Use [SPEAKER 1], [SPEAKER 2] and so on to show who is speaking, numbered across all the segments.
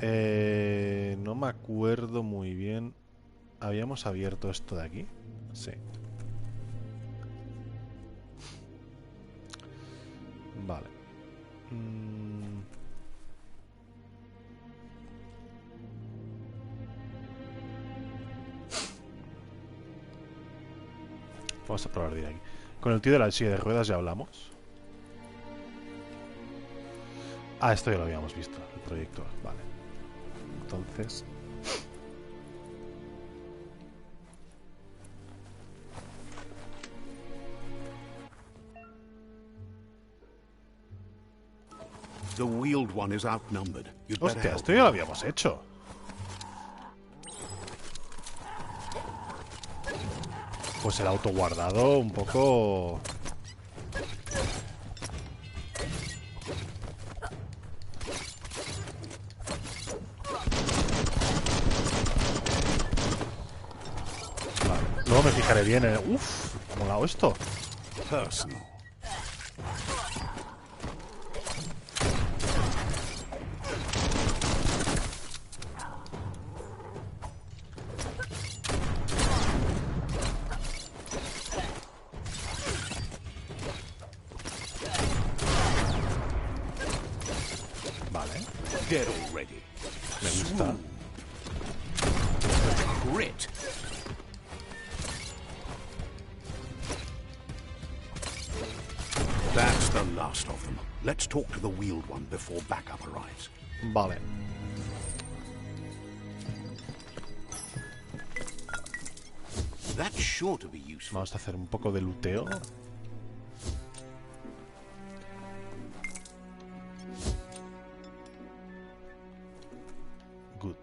[SPEAKER 1] No me acuerdo muy bien. ¿Habíamos abierto esto de aquí? Sí. Vale. Vamos a probar de ir aquí. Con el tío de la silla de ruedas ya hablamos. Ah, esto ya lo habíamos visto, el proyector. Vale. Entonces...
[SPEAKER 2] The wheeled one is outnumbered. You'd better
[SPEAKER 1] Hostia,
[SPEAKER 2] help
[SPEAKER 1] esto ya lo habíamos hecho. Pues el auto guardado un poco... Vale, luego me fijaré bien en... Uf, ¿cómo lo hago esto?
[SPEAKER 2] personal.
[SPEAKER 1] Vale,
[SPEAKER 2] Get all ready.
[SPEAKER 1] me gusta.
[SPEAKER 2] Grit. That's the last of them. Let's talk to the wheeled one before backup arrives.
[SPEAKER 1] Vale.
[SPEAKER 2] That's sure to be useful.
[SPEAKER 1] Vamos a hacer un poco de luteo. Good.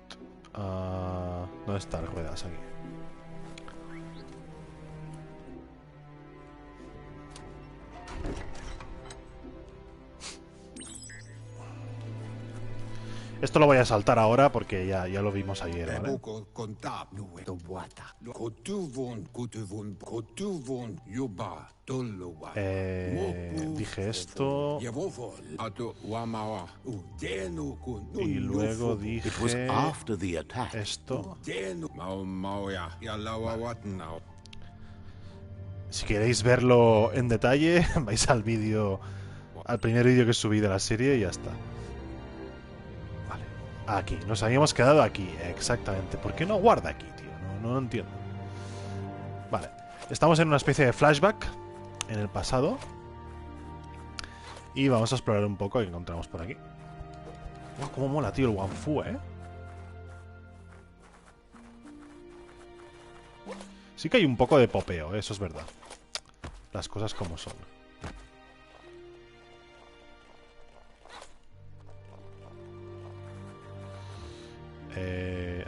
[SPEAKER 1] ¿Dónde están las ruedas aquí? Esto lo voy a saltar ahora porque ya lo vimos ayer, ¿vale? Dije esto y luego dije
[SPEAKER 2] It was after the attack.
[SPEAKER 1] esto. Si queréis verlo en detalle, vais al vídeo, al primer vídeo que subí de la serie y ya está. Vale, aquí, nos habíamos quedado aquí, exactamente. ¿Por qué no guarda aquí, tío? No lo entiendo. Vale, estamos en una especie de flashback en el pasado y vamos a explorar un poco que encontramos por aquí. Oh, cómo mola, tío, el Wanfu, ¿eh? Sí que hay un poco de popeo, eso es verdad. Las cosas como son.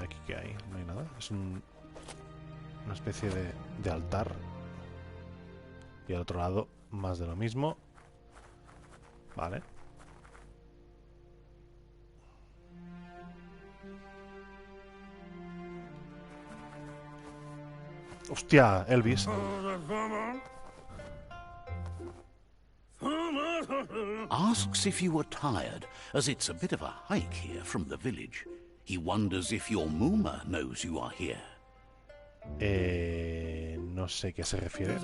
[SPEAKER 1] Aquí que hay, no hay nada. Es una especie de altar. Y al otro lado, más de lo mismo. Vale. Hostia, Elvis.
[SPEAKER 2] Asks if you were tired, as it's a bit of a hike here from the village. He wonders if your Muma knows you are here.
[SPEAKER 1] No sé qué se refiere.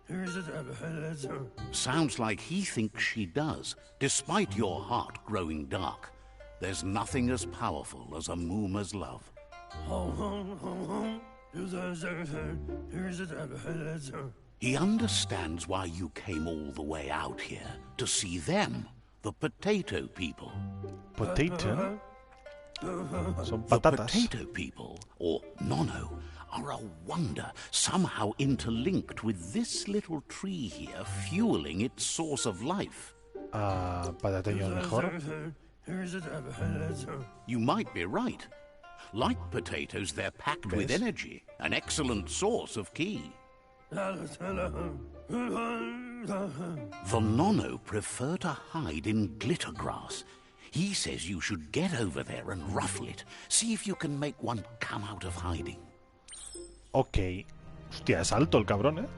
[SPEAKER 1] Pero...
[SPEAKER 2] Sounds like he thinks she does, despite your heart growing dark. There's nothing as powerful as a Muma's love. He understands why you came all the way out here, to see them, the potato people.
[SPEAKER 1] Potato? Son
[SPEAKER 2] The
[SPEAKER 1] patatas.
[SPEAKER 2] potato people, or Nono, are a wonder, somehow interlinked with this little tree here, fueling its source of life.
[SPEAKER 1] Patateño mejor.
[SPEAKER 2] You might be right. Like potatoes, they're packed with energy, an excellent source of ki. The Nono prefer to hide in glitter grass. He says you should get over there and ruffle it. See if you can make one come out of hiding.
[SPEAKER 1] Ok. Hostia, es alto el cabrón, ¿eh?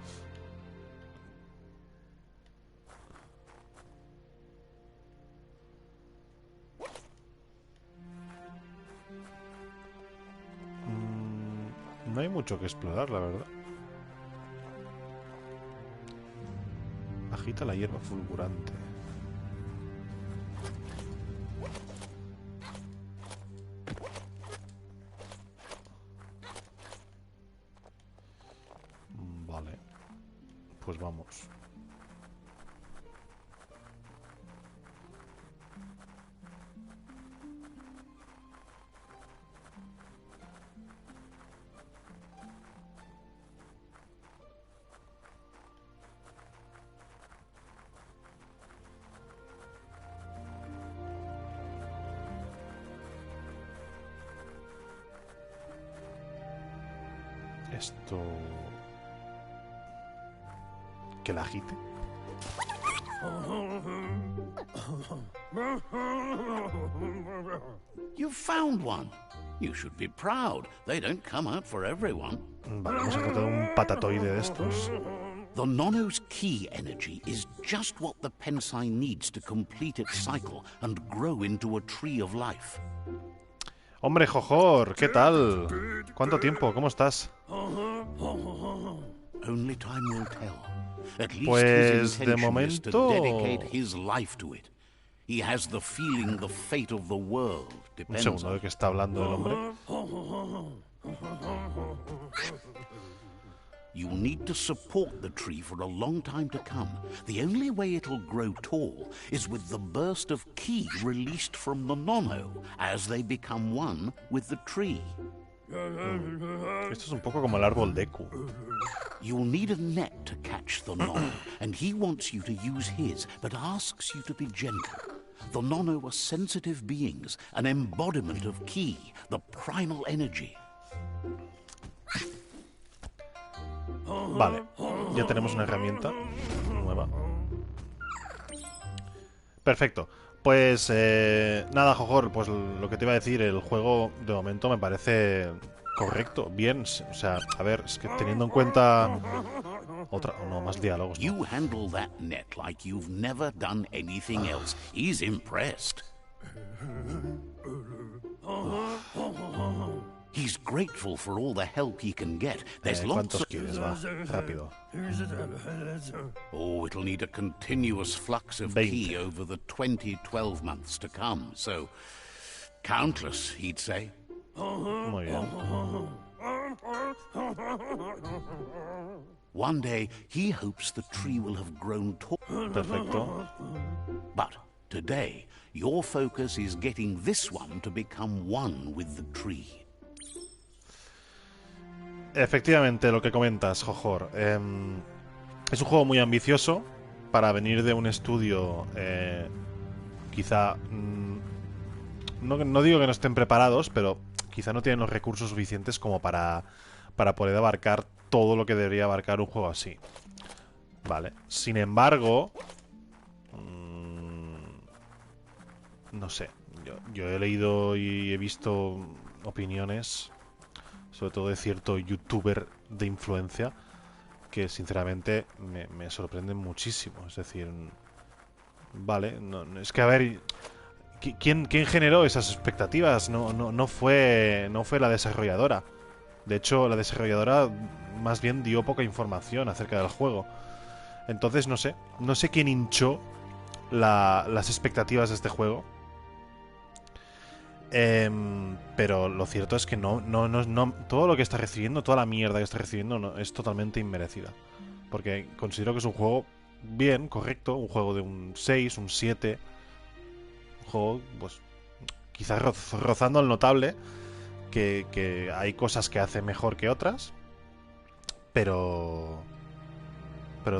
[SPEAKER 1] No hay mucho que explorar, la verdad. Agita la hierba fulgurante. Vale. Pues vamos. Esto... que la agite.
[SPEAKER 2] You found one. You should be proud. They don't come out for everyone.
[SPEAKER 1] Vale, hemos encontrado un patatoide de estos.
[SPEAKER 2] The Nono's key energy is just what the Pensai needs to complete its cycle and grow into a tree of life.
[SPEAKER 1] Hombre, Jojor, ¿qué tal? ¿Cuánto tiempo? ¿Cómo estás?
[SPEAKER 2] Only time will tell. At least
[SPEAKER 1] Pues
[SPEAKER 2] his
[SPEAKER 1] de
[SPEAKER 2] intention is to
[SPEAKER 1] momento...
[SPEAKER 2] dedicate his life to it. He has the feeling the fate of the world
[SPEAKER 1] Un
[SPEAKER 2] depends
[SPEAKER 1] segundo,
[SPEAKER 2] on
[SPEAKER 1] ¿de qué está hablando el hombre?
[SPEAKER 2] You'll need to support the tree for a long time to come. The only way it'll grow tall is with the burst of ki released from the Nono as they become one with the tree.
[SPEAKER 1] Esto es un poco como el árbol Deku.
[SPEAKER 2] You'll need a net to catch the Nono, and he wants you to use his, but asks you to be gentle. The Nono are sensitive beings, an embodiment of ki, the primal energy.
[SPEAKER 1] Vale, ya tenemos una herramienta nueva. Perfecto. Pues nada, Jojor, pues lo que te iba a decir, el juego de momento me parece correcto, bien, o sea, a ver, es que teniendo en cuenta otra, no, más diálogos, ¿no?
[SPEAKER 2] You handle that net like you've never done anything else. He's impressed. He's grateful for all the help he can get. There's lots
[SPEAKER 1] ¿Cuántos
[SPEAKER 2] of...
[SPEAKER 1] quieres? Va, rápido.
[SPEAKER 2] Oh, it'll need a continuous flux of
[SPEAKER 1] 20.
[SPEAKER 2] ki over the 12 months to come. So, countless, he'd say.
[SPEAKER 1] Muy bien.
[SPEAKER 2] One day, he hopes the tree will have grown tall.
[SPEAKER 1] Perfecto.
[SPEAKER 2] But today, your focus is getting this one to become one with the tree.
[SPEAKER 1] Efectivamente, lo que comentas, Jojor. Es un juego muy ambicioso para venir de un estudio quizá... no digo que no estén preparados, pero quizá no tienen los recursos suficientes como para poder abarcar todo lo que debería abarcar un juego así. Vale. Sin embargo... no sé. Yo he leído y he visto opiniones, sobre todo de cierto youtuber de influencia, que sinceramente me sorprenden muchísimo. Es decir, vale, no, es que a ver, ¿quién generó esas expectativas? No fue la desarrolladora. De hecho, la desarrolladora más bien dio poca información acerca del juego. Entonces no sé quién hinchó las expectativas de este juego. Pero lo cierto es que no, todo lo que está recibiendo, toda la mierda que está recibiendo es totalmente inmerecida. Porque considero que es un juego bien, correcto, un juego de un 6, un 7. Un juego, pues, quizás rozando al notable, que hay cosas que hace mejor que otras, pero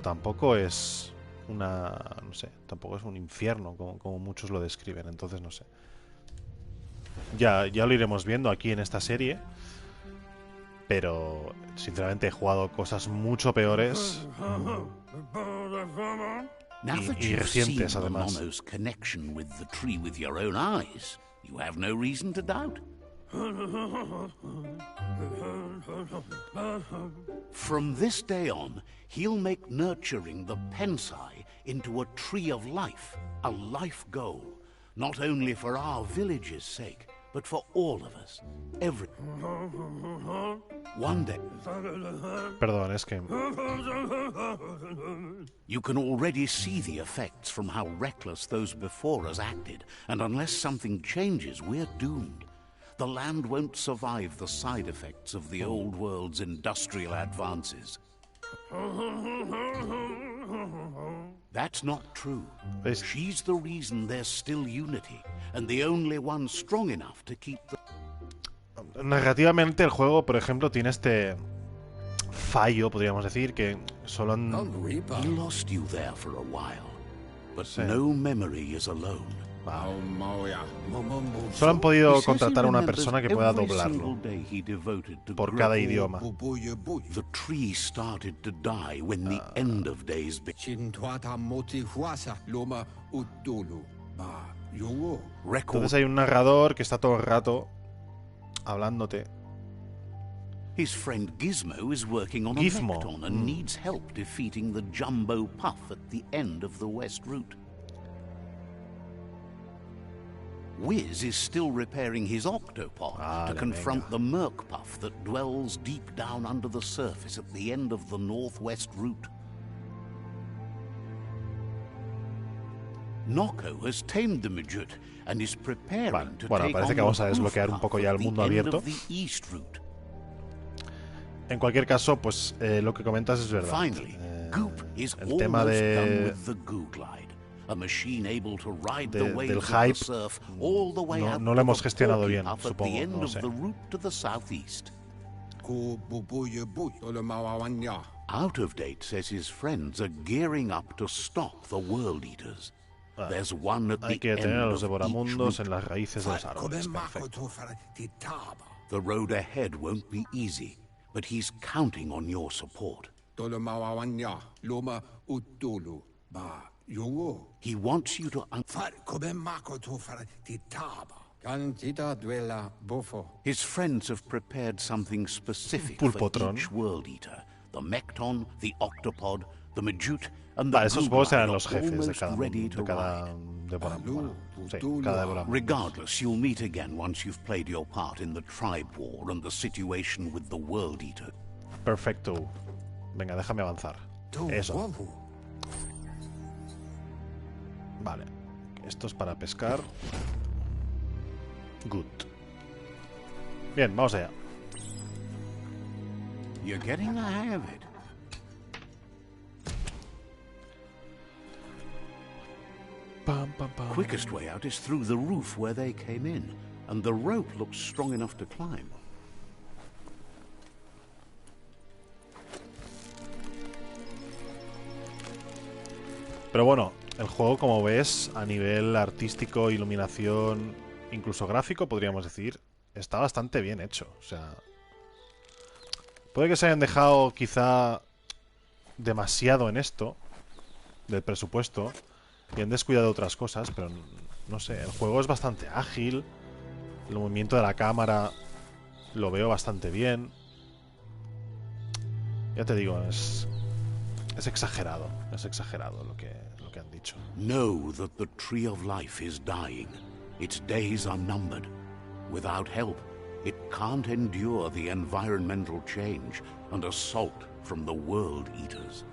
[SPEAKER 1] tampoco es no sé, tampoco es un infierno como muchos lo describen. Entonces no sé. Ya lo iremos viendo aquí en esta serie. Pero sinceramente he jugado cosas mucho peores y recientes, además.
[SPEAKER 2] Connection with the tree with your own eyes, you have no reason to doubt. From this day on, he'll make nurturing the Pensai into a tree of life, a life goal, not only for our village's sake, but for all of us. Every... One day...
[SPEAKER 1] Perdón, es que...
[SPEAKER 2] You can already see the effects from how reckless those before us acted, and unless something changes, we're doomed. The land won't survive the side effects of the old world's industrial advances. That's not true. She's the reason there's still unity, and the only one strong enough to keep the...
[SPEAKER 1] Narrativamente el juego, por ejemplo, tiene este fallo, podríamos decir, que solo han...
[SPEAKER 2] He lost you there for a while, but no memory is alone.
[SPEAKER 1] Solo han podido contratar a una persona que pueda doblarlo por cada idioma.
[SPEAKER 2] The tree started to die when the end of days began.
[SPEAKER 1] Entonces hay un narrador que está todo el rato hablándote.
[SPEAKER 2] His friend Gizmo is working on a mecton and needs help defeating the jumbo puff at the end of the west route. Wiz is still repairing his octopod to confront the Merc Puff that dwells deep down under the surface at the end of the northwest route. Noko has tamed the Majut and is preparing to take
[SPEAKER 1] parece
[SPEAKER 2] on
[SPEAKER 1] que vamos a
[SPEAKER 2] the
[SPEAKER 1] desbloquear un poco ya el mundo abierto. En cualquier caso, pues lo que comentas es verdad.
[SPEAKER 2] Finally, Goop is
[SPEAKER 1] el tema
[SPEAKER 2] del hype
[SPEAKER 1] no lo hemos gestionado bien, supongo, no sé.
[SPEAKER 2] Out of Date says his friends are gearing up to stop the World Eaters. There's one at
[SPEAKER 1] Hay
[SPEAKER 2] the
[SPEAKER 1] que tener a
[SPEAKER 2] end
[SPEAKER 1] los
[SPEAKER 2] of
[SPEAKER 1] devoramundos
[SPEAKER 2] each
[SPEAKER 1] en las raíces de los árboles. Perfecto.
[SPEAKER 2] The road ahead won't be easy, but he's counting on your support. He wants you to His friends have prepared something specific for each World Eater. The Mecton, the Octopod, the Majut, and the
[SPEAKER 1] esos juegos eran los
[SPEAKER 2] are
[SPEAKER 1] jefes de
[SPEAKER 2] almost
[SPEAKER 1] cada devoramundo. Sí, cada devoramundo.
[SPEAKER 2] Regardless, you'll meet again once you've played your part in the tribe war and the situation with the World Eater.
[SPEAKER 1] Perfecto. Venga, déjame avanzar. Eso. Vale. Esto es para pescar. Good. Bien, vamos allá.
[SPEAKER 2] You're getting the hang of it.
[SPEAKER 1] Pam, pam, pam.
[SPEAKER 2] Quickest way out is through the roof where they came in, and the rope looks strong enough to climb.
[SPEAKER 1] Pero bueno, el juego, como ves, a nivel artístico, iluminación, incluso gráfico, podríamos decir, está bastante bien hecho. O sea, puede que se hayan dejado quizá demasiado en esto del presupuesto y han descuidado otras cosas, pero no sé, el juego es bastante ágil, el movimiento de la cámara lo veo bastante bien. Ya te digo, es exagerado lo que han dicho.
[SPEAKER 2] Know that the tree of life is dying. Its days are numbered. Without help, it can't endure the environmental change and assault from the World Eaters.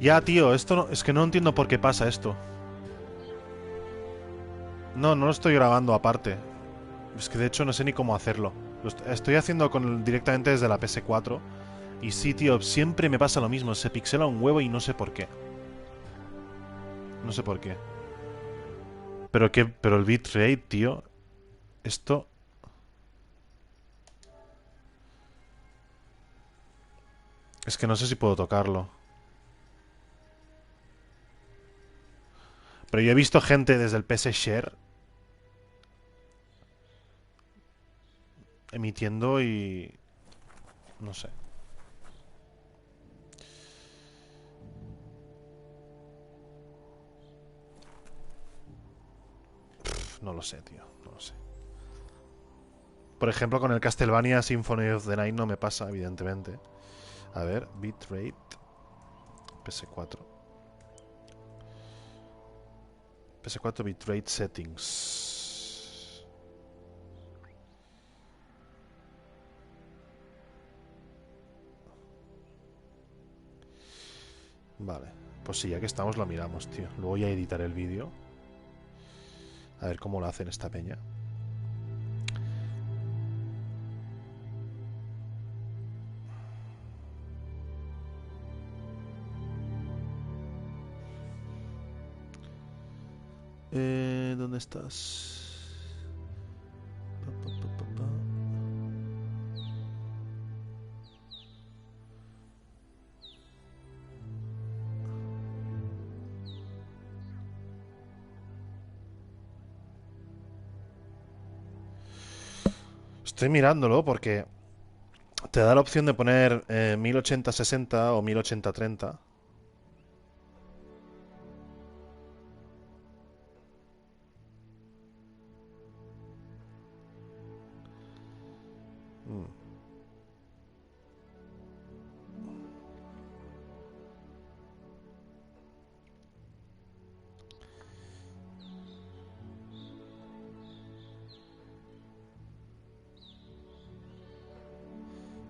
[SPEAKER 1] Ya, tío, esto no, es que no entiendo por qué pasa esto. No lo estoy grabando aparte. Es que de hecho no sé ni cómo hacerlo. Lo estoy haciendo directamente desde la PS4. Y sí, tío, siempre me pasa lo mismo. Se pixela un huevo y no sé por qué. No sé por qué. Pero el bitrate, tío. Esto... Es que no sé si puedo tocarlo. Pero yo he visto gente desde el PS Share emitiendo y... no sé. No lo sé, tío. No lo sé. Por ejemplo, con el Castlevania Symphony of the Night no me pasa, evidentemente. A ver, bitrate. PS4. PS4 bitrate settings. Vale. Pues sí, ya que estamos lo miramos, tío. Luego voy a editar el vídeo. A ver cómo lo hacen esta peña. ¿Dónde estás? Pa, pa, pa, pa, pa. Estoy mirándolo porque te da la opción de poner 1080-60 o 1080-30.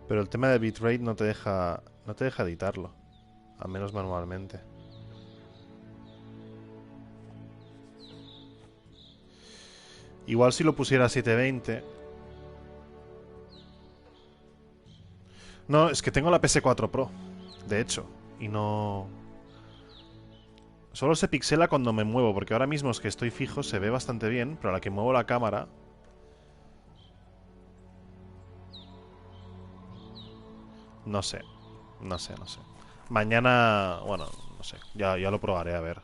[SPEAKER 1] Pero el tema de bitrate no te deja editarlo, al menos manualmente. Igual si lo pusiera a 720. No, es que tengo la PS4 Pro, de hecho, y no... Solo se pixela cuando me muevo, porque ahora mismo es que estoy fijo, se ve bastante bien, pero a la que muevo la cámara... No sé. Mañana, bueno, no sé, ya lo probaré a ver.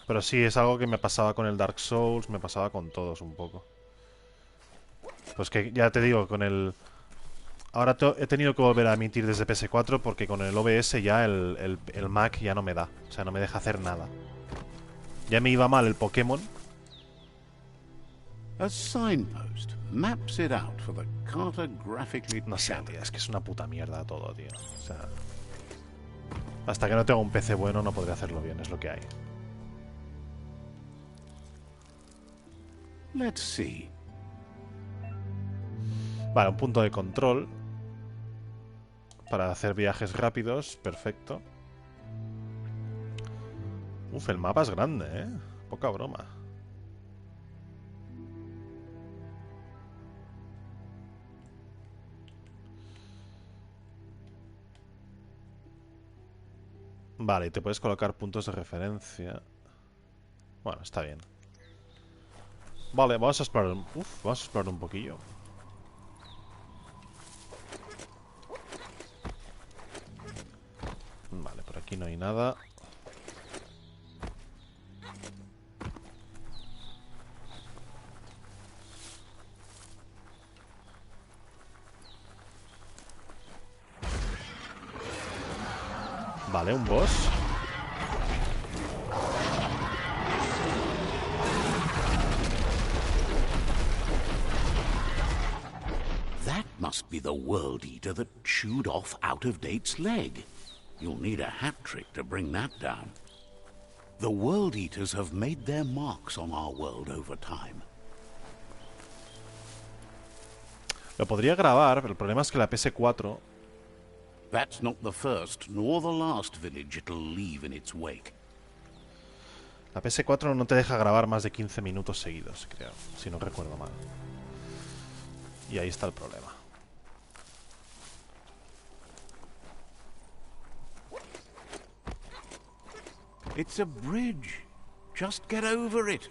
[SPEAKER 1] Pero sí, es algo que me pasaba con el Dark Souls, me pasaba con todos un poco. Pues que ya te digo, con el... Ahora he tenido que volver a emitir desde PS4 porque con el OBS ya el Mac ya no me da. O sea, no me deja hacer nada. Ya me iba mal el Pokémon.
[SPEAKER 2] A signpost maps it out for the cartographically.
[SPEAKER 1] No sé, tío, es que es una puta mierda todo, tío. O sea... Hasta que no tenga un PC bueno no podré hacerlo bien, es lo que hay.
[SPEAKER 2] Let's see.
[SPEAKER 1] Vale, un punto de control. Para hacer viajes rápidos, perfecto. Uf, el mapa es grande, ¿eh? Poca broma. Vale, y te puedes colocar puntos de referencia. Bueno, está bien. Vale, vamos a explorar. Vamos a explorar un poquillo. Vale, por aquí no hay nada. Vale, un boss.
[SPEAKER 2] That must be the World Eater that chewed off Out-of-Date's leg. You'll need a hat trick to bring that down. The World Eaters have made their marks on our world over time.
[SPEAKER 1] Lo podría grabar, pero el problema es que la PS4...
[SPEAKER 2] That's not the first nor the last village it'll leave in its wake.
[SPEAKER 1] La PS4 no te deja grabar más de 15 minutos seguidos, creo, si no recuerdo mal. Y ahí está el problema.
[SPEAKER 2] It's a bridge. Just get over it.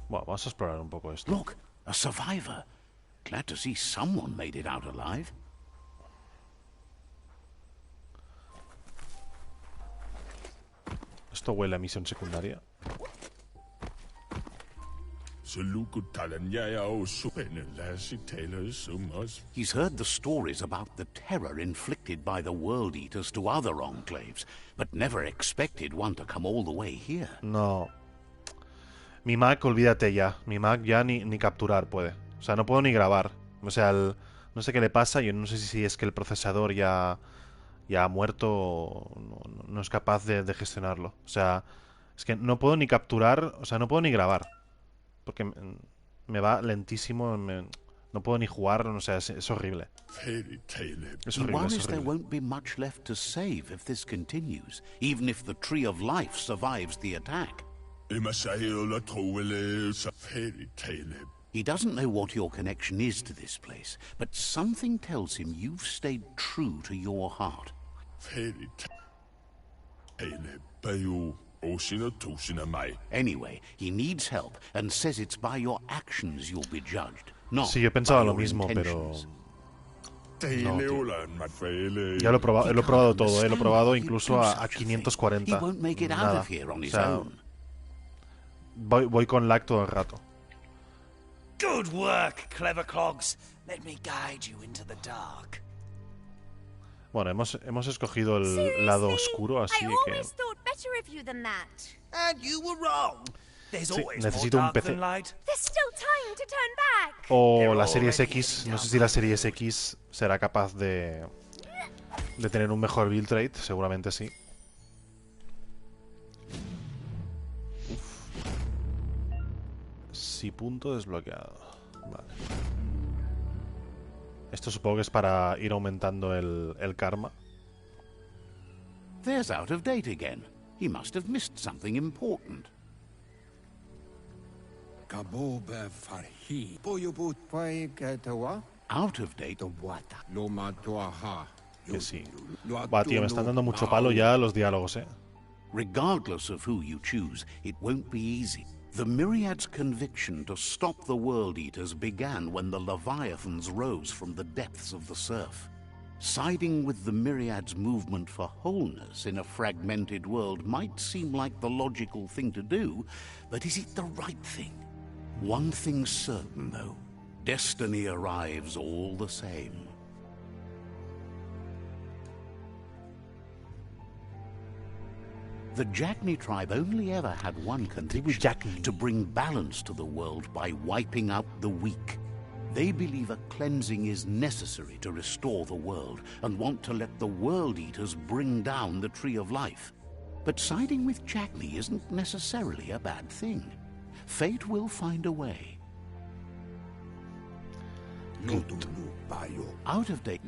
[SPEAKER 1] Bueno, vamos a explorar un poco esto.
[SPEAKER 2] Look, a survivor. Glad to see someone made it out alive.
[SPEAKER 1] Esto huele a misión secundaria.
[SPEAKER 2] He's heard the stories about the terror inflicted by the World Eaters to other enclaves, but never expected one to come all the way here.
[SPEAKER 1] No. Mi Mac, olvídate ya. Mi Mac ya ni capturar puede. O sea, no puedo ni grabar. O sea, no sé qué le pasa. Yo no sé si es que el procesador ya ha muerto o no es capaz de gestionarlo. O sea, es que no puedo ni capturar. O sea, no puedo ni grabar. Porque me va lentísimo. No puedo ni jugar. O sea, es horrible. Es
[SPEAKER 2] He
[SPEAKER 1] horrible,
[SPEAKER 2] worries
[SPEAKER 1] es
[SPEAKER 2] there
[SPEAKER 1] horrible.
[SPEAKER 2] won't be much left to save if this continues, even if the Tree of Life survives the attack. He doesn't know what your connection is to this place, but something tells him you've stayed true to your heart. Anyway, he needs help and says it's by your actions you'll be judged, not
[SPEAKER 1] Sí, yo pensaba
[SPEAKER 2] by
[SPEAKER 1] lo
[SPEAKER 2] your
[SPEAKER 1] mismo, pero...
[SPEAKER 2] intentions.
[SPEAKER 1] No, tío. Ya lo he probado todo, Lo he probado incluso a 540.
[SPEAKER 2] He won't make it out
[SPEAKER 1] Nada.
[SPEAKER 2] of here on
[SPEAKER 1] O
[SPEAKER 2] his
[SPEAKER 1] sea,
[SPEAKER 2] own.
[SPEAKER 1] voy con lag todo el rato.
[SPEAKER 3] Good work, clever clogs. Let me guide you into the dark.
[SPEAKER 1] Bueno, hemos escogido el lado oscuro, así
[SPEAKER 4] I
[SPEAKER 1] que...
[SPEAKER 4] always thought better of you than that.
[SPEAKER 3] And you were wrong. There's
[SPEAKER 1] Sí,
[SPEAKER 3] always
[SPEAKER 1] necesito
[SPEAKER 3] more
[SPEAKER 1] un
[SPEAKER 3] dark
[SPEAKER 1] PC.
[SPEAKER 3] than light.
[SPEAKER 4] There's still time to turn back.
[SPEAKER 1] O la Series X, no sé si la Series X será capaz de tener un mejor build rate, seguramente sí. Sí, punto desbloqueado. Vale. Esto supongo que es para ir aumentando el karma.
[SPEAKER 2] There's out of date again. He must have missed something important. Out of date?
[SPEAKER 1] Que sí. Va, tío, me están dando mucho palo ya los diálogos,
[SPEAKER 2] Regardless of who you choose, it won't be easy. The Myriad's conviction to stop the World Eaters began when the Leviathans rose from the depths of the surf. Siding with the Myriad's movement for wholeness in a fragmented world might seem like the logical thing to do, but is it the right thing? One thing's certain, though. Destiny arrives all the same. The Jagni tribe only ever had one conviction, to bring balance to the world by wiping out the weak. They believe a cleansing is necessary to restore the world and want to let the World Eaters bring down the Tree of Life. But siding with Jagni isn't necessarily a bad thing. Fate will find a way. Out of date.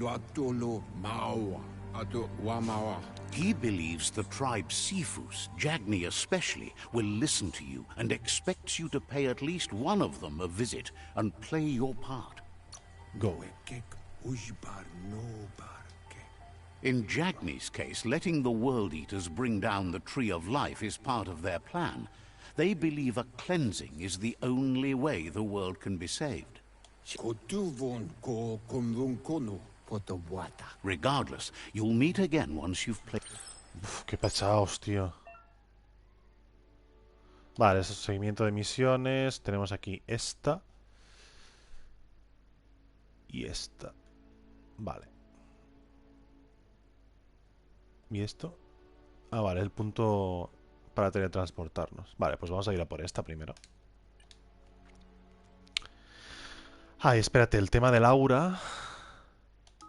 [SPEAKER 2] He believes the tribe Sifus, Jagni especially, will listen to you and expects you to pay at least one of them a visit and play your part.
[SPEAKER 1] Go.
[SPEAKER 2] In Jagni's case, letting the World Eaters bring down the Tree of Life is part of their plan. They believe a cleansing is the only way the world can be saved. Regardless, you'll meet again once you've played.
[SPEAKER 1] Uf, qué pesados, tío. Vale, eso es seguimiento de misiones. Tenemos aquí esta. Y esta. Vale. ¿Y esto? Ah, vale, el punto para teletransportarnos. Vale, pues vamos a ir a por esta primero. Ay, espérate, el tema del aura.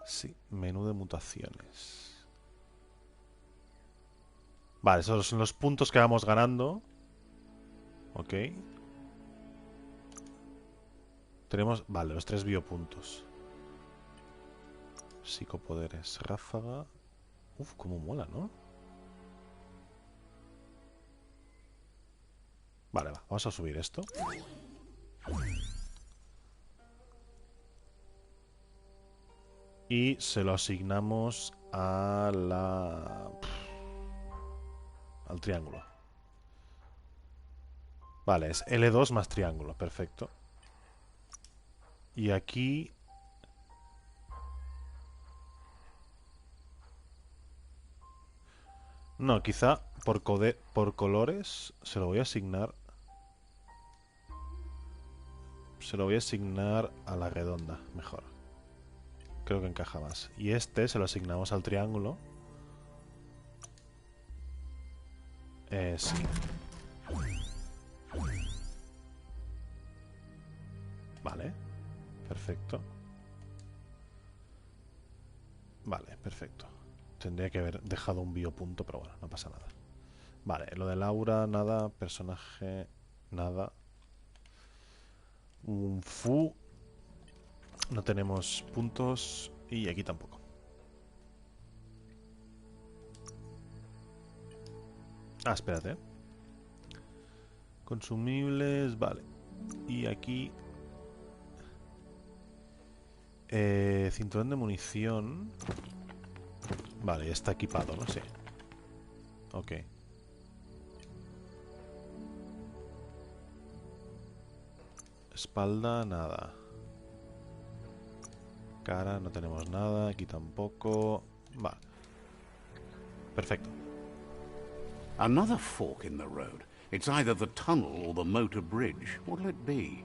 [SPEAKER 1] Sí, menú de mutaciones. Vale, esos son los puntos que vamos ganando. Ok. Tenemos, vale, los 3 biopuntos. Psicopoderes, ráfaga. Uf, cómo mola, ¿no? Vale, va, vamos a subir esto. Y se lo asignamos a al triángulo. Vale, es L2 más triángulo, perfecto. Y aquí... No, quizá por colores se lo voy a asignar Se lo voy a asignar a la redonda, mejor. Creo que encaja más. Y este se lo asignamos al triángulo. Sí. Vale. Perfecto. Vale, perfecto. Tendría que haber dejado un biopunto, pero bueno, no pasa nada. Vale, lo de Laura, nada. Personaje, nada. Un Fu. No tenemos puntos. Y aquí tampoco. Ah, espérate. Consumibles, vale. Y aquí... cinturón de munición. Vale, ya está equipado, ¿no? Sí. Ok. Espalda, nada. Cara, no tenemos nada. Aquí tampoco. Vale. Perfecto.
[SPEAKER 2] Another fork in the road. It's either the tunnel or the motor bridge. What'll it be?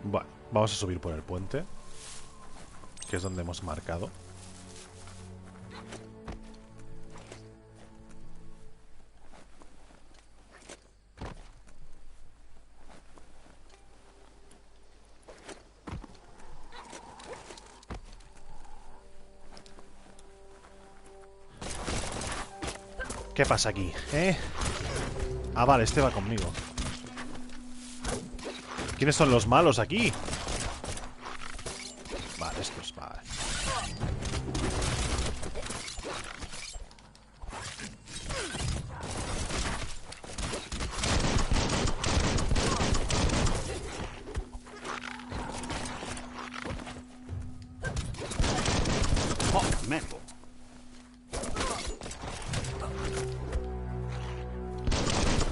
[SPEAKER 1] Bueno, vamos a subir por el puente, que es donde hemos marcado. ¿Qué pasa aquí? Ah, vale, este va conmigo. ¿Quiénes son los malos aquí? Vale, estos, vale.
[SPEAKER 2] Hot metal.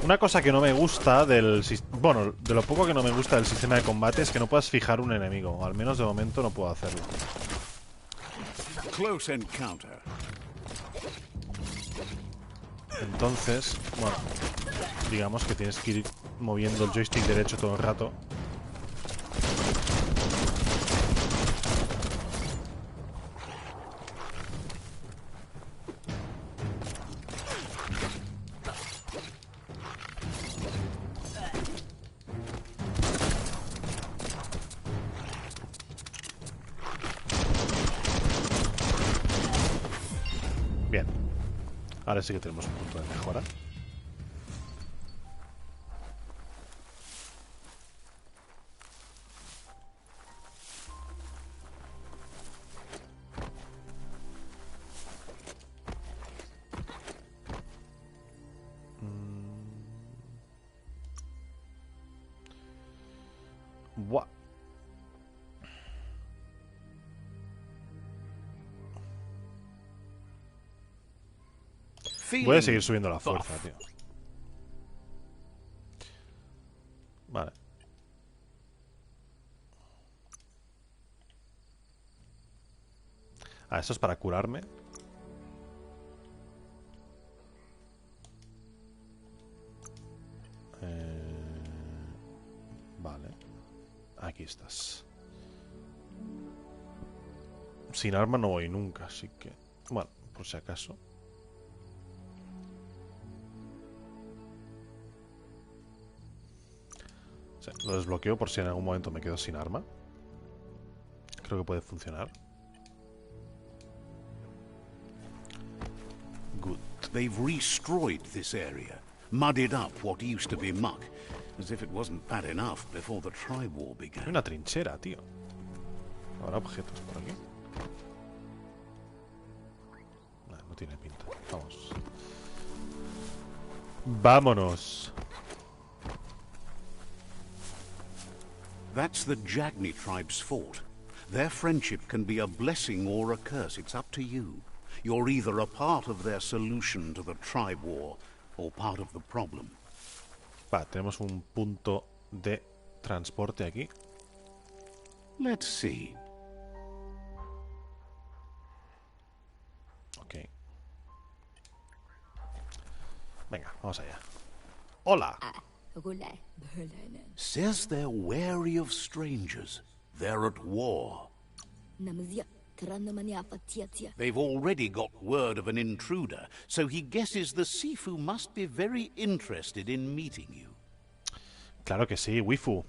[SPEAKER 1] Una cosa que no me gusta del... Bueno, de lo poco que no me gusta del sistema de combate es que no puedas fijar un enemigo. O al menos de momento no puedo hacerlo.
[SPEAKER 2] Close encounter.
[SPEAKER 1] Entonces, bueno, digamos que tienes que ir moviendo el joystick derecho todo el rato. Bien. Ahora sí que tenemos un punto de mejora. Buah. Voy a seguir subiendo la fuerza, tío. Vale. Ah, esto es para curarme. Vale. Aquí estás. Sin arma no voy nunca, así que... Bueno, por si acaso. Sí, lo desbloqueo por si en algún momento me quedo sin arma. Creo que puede funcionar.
[SPEAKER 2] Good. They've destroyed this area, muddied up what used to be muck, as if it wasn't bad enough before the tri-war
[SPEAKER 1] Hay
[SPEAKER 2] began.
[SPEAKER 1] una trinchera, tío. ¿Habrá objetos por aquí? Nah, no tiene pinta. Vamos. ¡Vámonos!
[SPEAKER 2] That's the Jagni tribe's fort. Their friendship can be a blessing or a curse. It's up to you. You're either a part of their solution to the tribe war or part of the problem.
[SPEAKER 1] Vale, tenemos un punto de transporte aquí.
[SPEAKER 2] Let's see.
[SPEAKER 1] Ok. Venga, vamos allá. Hola.
[SPEAKER 2] Says they're wary of strangers. They're at war. They've already got word of an intruder, so he guesses the Sifu must be very interested in meeting you.
[SPEAKER 1] Claro que sí, Wifu.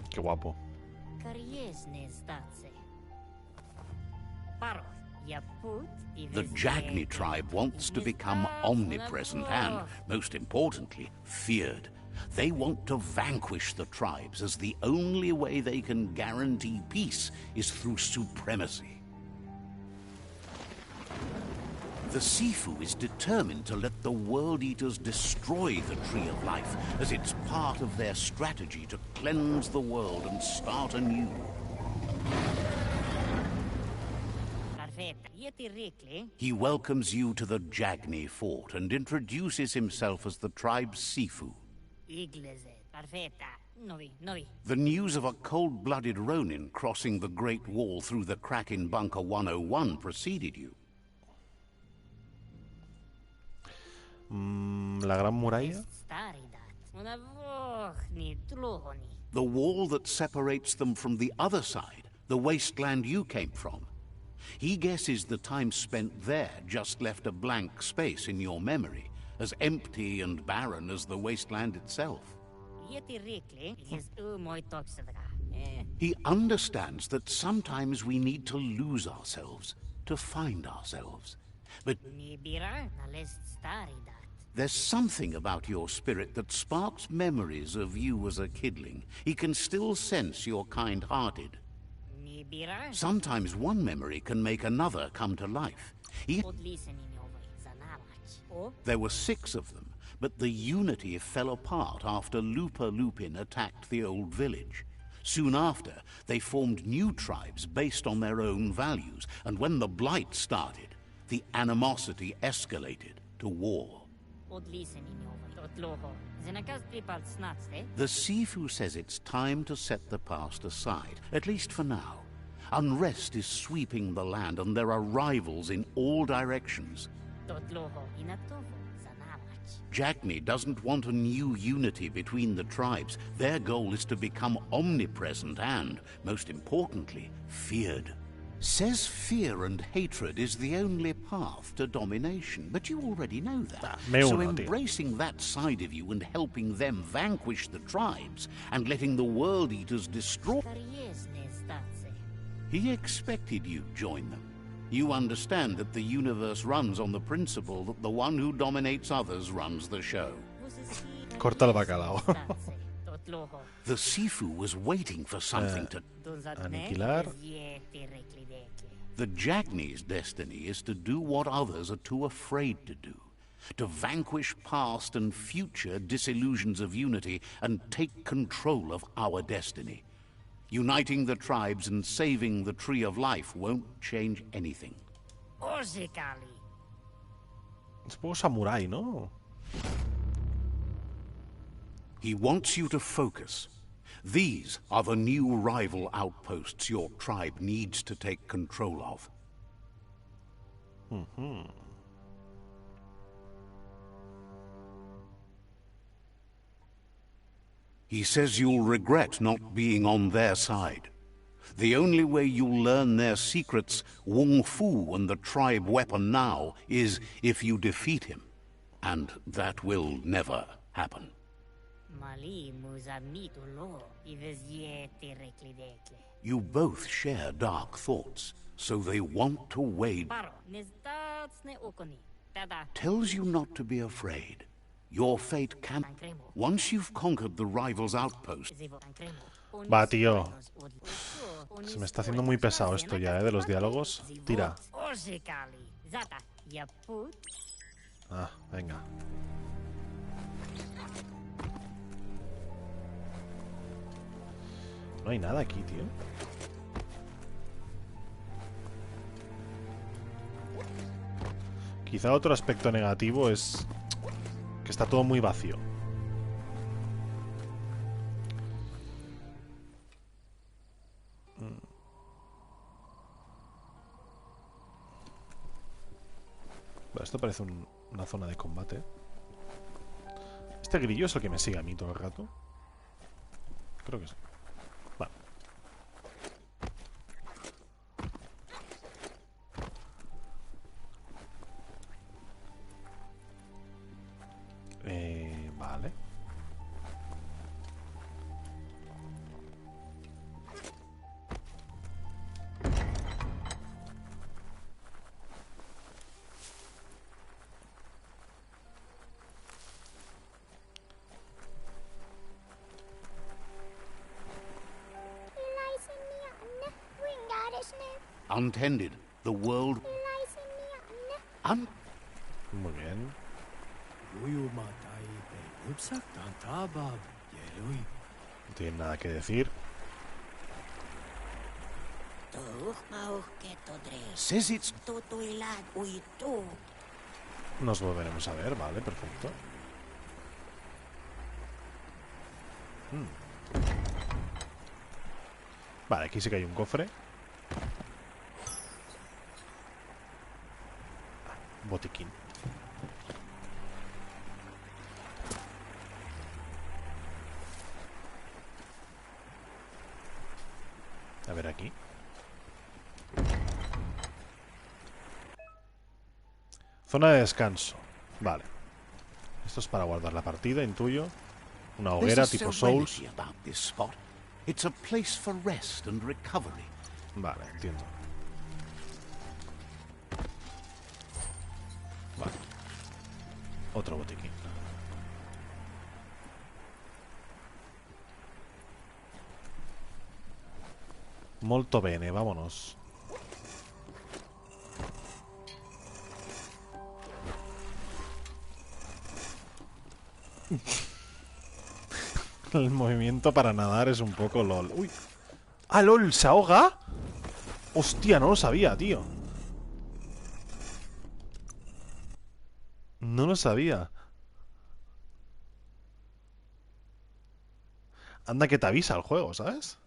[SPEAKER 1] Qué guapo.
[SPEAKER 2] The Jagni tribe wants to become omnipresent and, most importantly, feared. They want to vanquish the tribes, as the only way they can guarantee peace is through supremacy. The Sifu is determined to let the World Eaters destroy the Tree of Life, as it's part of their strategy to cleanse the world and start anew. He welcomes you to the Jagni fort and introduces himself as the tribe's Sifu. The news of a cold-blooded Ronin crossing the Great Wall through the crack in Bunker 101 preceded you.
[SPEAKER 1] La Gran Muralla.
[SPEAKER 2] The wall that separates them from the other side, the wasteland you came from. He guesses the time spent there just left a blank space in your memory, as empty and barren as the wasteland itself. He understands that sometimes we need to lose ourselves to find ourselves. But there's something about your spirit that sparks memories of you as a kidling. He can still sense you're kind-hearted. Sometimes one memory can make another come to life. There were 6 of them, but the unity fell apart after Lupa Lupin attacked the old village. Soon after, they formed new tribes based on their own values, and when the Blight started, the animosity escalated to war. The Sifu says it's time to set the past aside, at least for now. Unrest is sweeping the land, and there are rivals in all directions. Jagni doesn't want a new unity between the tribes. Their goal is to become omnipresent and, most importantly, feared. Says fear and hatred is the only path to domination, but you already know that. So embracing that side of you and helping them vanquish the tribes and letting the World Eaters destroy... He expected you'd join them. You understand that the universe runs on the principle that the one who dominates others runs the show.
[SPEAKER 1] Corta el bacalao.
[SPEAKER 2] The Sifu was waiting for something to...
[SPEAKER 1] Aniquilar.
[SPEAKER 2] The Jagni's destiny is to do what others are too afraid to do. To vanquish past and future disillusions of unity and take control of our destiny. Uniting the tribes and saving the Tree of Life won't change anything.
[SPEAKER 1] Es un poco samurai, ¿no?
[SPEAKER 2] He wants you to focus. These are the new rival outposts your tribe needs to take control of. He says you'll regret not being on their side. The only way you'll learn their secrets, Wung Fu and the tribe weapon now, is if you defeat him. And that will never happen. You both share dark thoughts, so they want to wade. Tells you not to be afraid. Your fate can... Once you've conquered the rival's outpost...
[SPEAKER 1] Va, tío. Se me está haciendo muy pesado esto ya, de los diálogos. Tira. Ah, venga. No hay nada aquí, tío. Quizá otro aspecto negativo es que está todo muy vacío. Bueno, esto parece una zona de combate. ¿Este grillo es el que me sigue a mí todo el rato? Creo que sí. Vale. Vale.
[SPEAKER 2] Untended, the world...
[SPEAKER 1] Muy bien. No tiene nada que decir.
[SPEAKER 2] Says it's...
[SPEAKER 1] Nos volveremos a ver, vale, perfecto. Vale, aquí sí que hay un cofre. Botiquín. A ver aquí. Zona de descanso. Vale. Esto es para guardar la partida, intuyo. Una hoguera tipo Souls.
[SPEAKER 2] It's a place for rest and recovery.
[SPEAKER 1] Vale, entiendo. Vale. Otro botiquín. Molto bene, vámonos. El movimiento para nadar es un poco LOL. ¡Uy! ¡Ah, LOL! ¿Se ahoga? Hostia, no lo sabía, tío. No lo sabía. Anda que te avisa el juego, ¿sabes?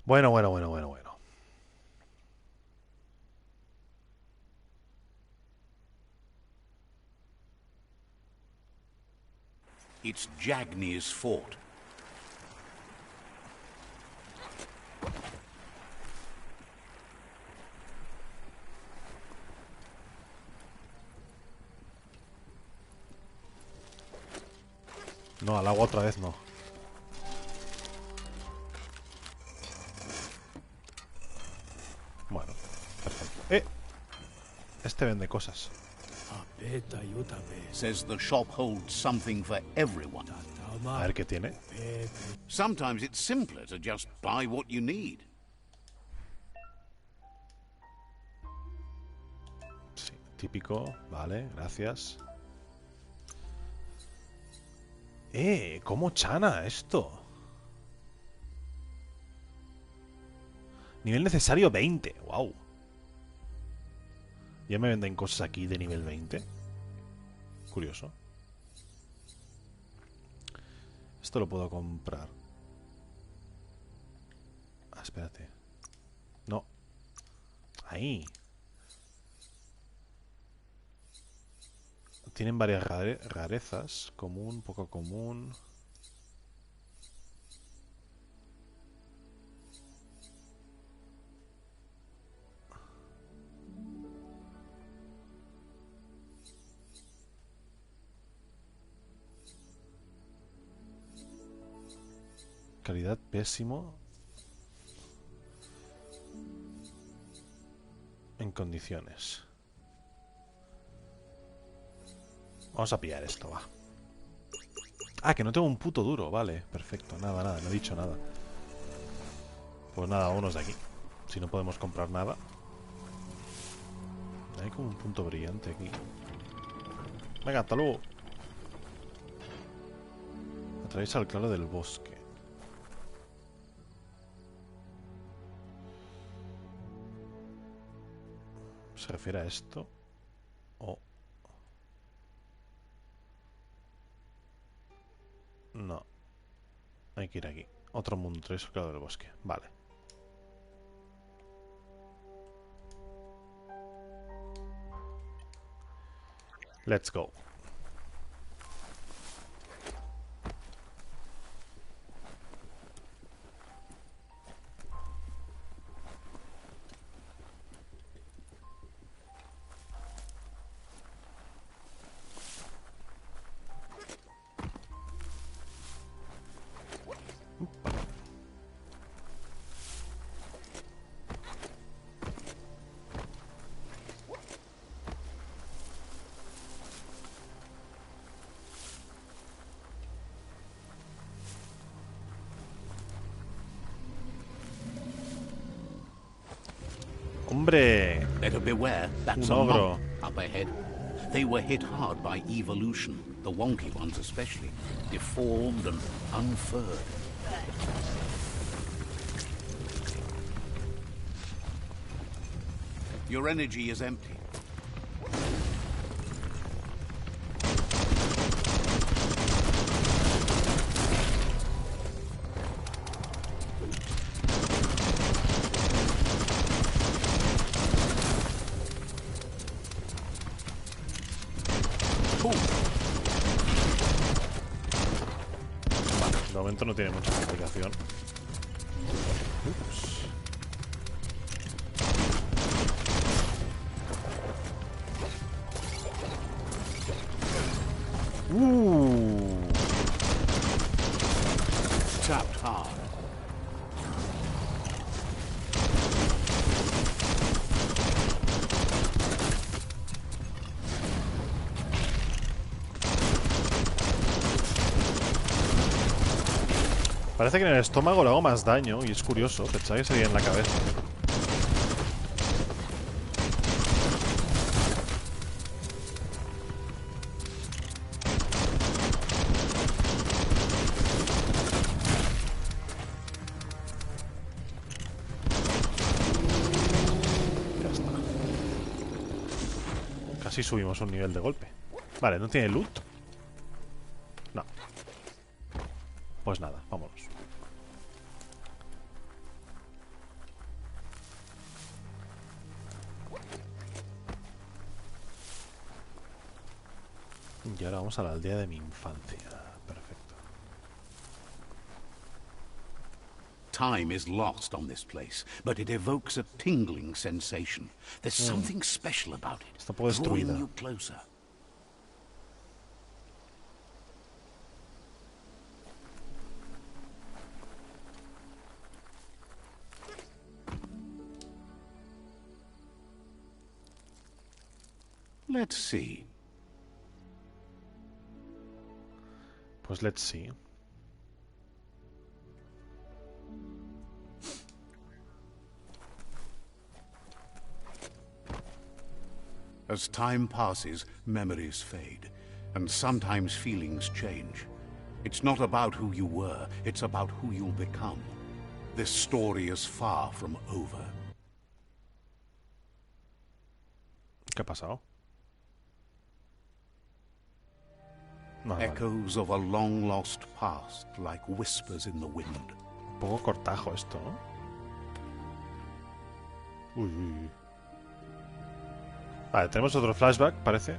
[SPEAKER 1] Bueno.
[SPEAKER 2] It's Jagne's fort.
[SPEAKER 1] No, al agua otra vez no. Bueno, perfecto. Este vende cosas.
[SPEAKER 2] Says the shop holds something for everyone.
[SPEAKER 1] A ver qué tiene.
[SPEAKER 2] Sometimes it's simpler to just buy what you need.
[SPEAKER 1] Sí, típico. Vale, gracias. ¿Cómo chana esto? Nivel necesario 20. Wow. Ya me venden cosas aquí de nivel 20. Curioso. Esto lo puedo comprar. Ah, espérate. No. Ahí. Tienen varias rarezas. Común, poco común. Calidad pésimo. En condiciones. Vamos a pillar esto, va. Ah, que no tengo un puto duro. Vale, perfecto. Nada, no he dicho nada. Pues nada, vámonos de aquí. Si no podemos comprar nada. Hay como un punto brillante aquí. Venga, hasta luego. Atraviesa el claro del bosque. ¿Se refiere a esto? O... No. Hay que ir aquí. Otro mundo, atraviesa el claro del bosque. Vale. Let's go. ¡Hombre!
[SPEAKER 2] Better beware, that's
[SPEAKER 1] Un
[SPEAKER 2] a
[SPEAKER 1] ogro.
[SPEAKER 2] monk up ahead. They were hit hard by evolution, the wonky ones especially, deformed and unfurred. Your energy is empty.
[SPEAKER 1] Vale, de momento no tiene mucha complicación. Ups.
[SPEAKER 2] Tapped hard.
[SPEAKER 1] Parece que en el estómago le hago más daño y es curioso. Pensaba que sería en la cabeza. Ya está. Casi subimos un nivel de golpe. Vale, ¿no tiene loot? No. Pues nada, vámonos. Y ahora vamos a la aldea de mi infancia. Perfecto.
[SPEAKER 2] Time is lost on this place, but it evokes a tingling sensation. There's something special about it,
[SPEAKER 1] Está un poco
[SPEAKER 2] drawing
[SPEAKER 1] destruida.
[SPEAKER 2] you closer. Let's see.
[SPEAKER 1] Pues let's see.
[SPEAKER 2] As time passes, memories fade, and sometimes feelings change. It's not about who you were, it's about who you'll become. This story is far from over.
[SPEAKER 1] ¿Qué ha pasado? No, vale.
[SPEAKER 2] Echoes of a long-lost past, like whispers in the wind.
[SPEAKER 1] Un poco cortajo esto, ¿no? Uy, uy, uy. Vale, tenemos otro flashback, parece.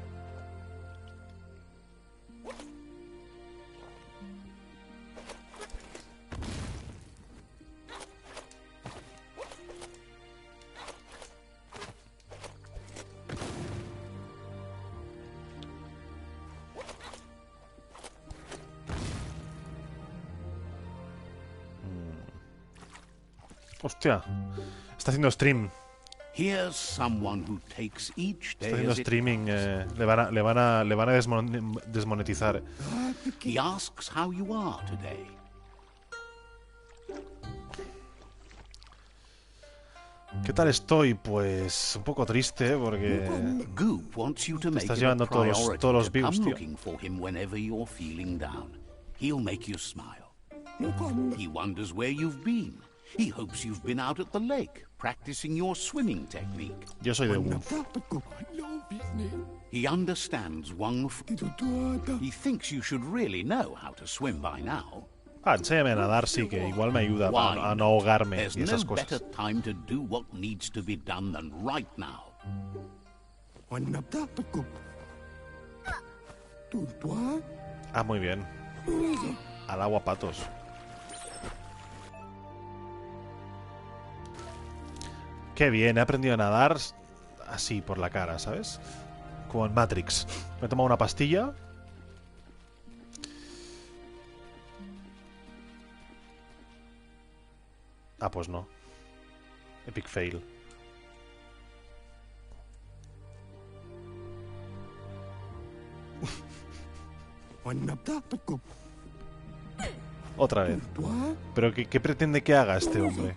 [SPEAKER 1] Hostia, está haciendo stream.
[SPEAKER 2] Here's someone who takes each
[SPEAKER 1] Está
[SPEAKER 2] day
[SPEAKER 1] haciendo
[SPEAKER 2] as it
[SPEAKER 1] streaming. Le van a desmonetizar.
[SPEAKER 2] He asks how you are today.
[SPEAKER 1] ¿Qué tal estoy? Pues un poco triste porque
[SPEAKER 2] Goop wants you to make
[SPEAKER 1] estás
[SPEAKER 2] it a
[SPEAKER 1] llevando
[SPEAKER 2] priority
[SPEAKER 1] todos los
[SPEAKER 2] to
[SPEAKER 1] views,
[SPEAKER 2] come
[SPEAKER 1] tío.
[SPEAKER 2] looking for him whenever you're feeling down. He'll make you smile. He wonders where you've been. He hopes you've been out at the lake, practicing your swimming technique.
[SPEAKER 1] Yo soy de Wolf.
[SPEAKER 2] He understands Wang Fu. He thinks you should really know how to swim by now.
[SPEAKER 1] Ah, enséñame a nadar, sí, que igual me ayuda a no ahogarme
[SPEAKER 2] There's
[SPEAKER 1] y esas
[SPEAKER 2] no better
[SPEAKER 1] cosas.
[SPEAKER 2] time to do what needs to be done than right now.
[SPEAKER 1] Ah, muy bien. Al agua, patos. Qué bien, he aprendido a nadar así, por la cara, ¿sabes? Como en Matrix. Me he tomado una pastilla. Ah, pues no. Epic fail. Otra vez. ¿Pero qué pretende que haga este hombre?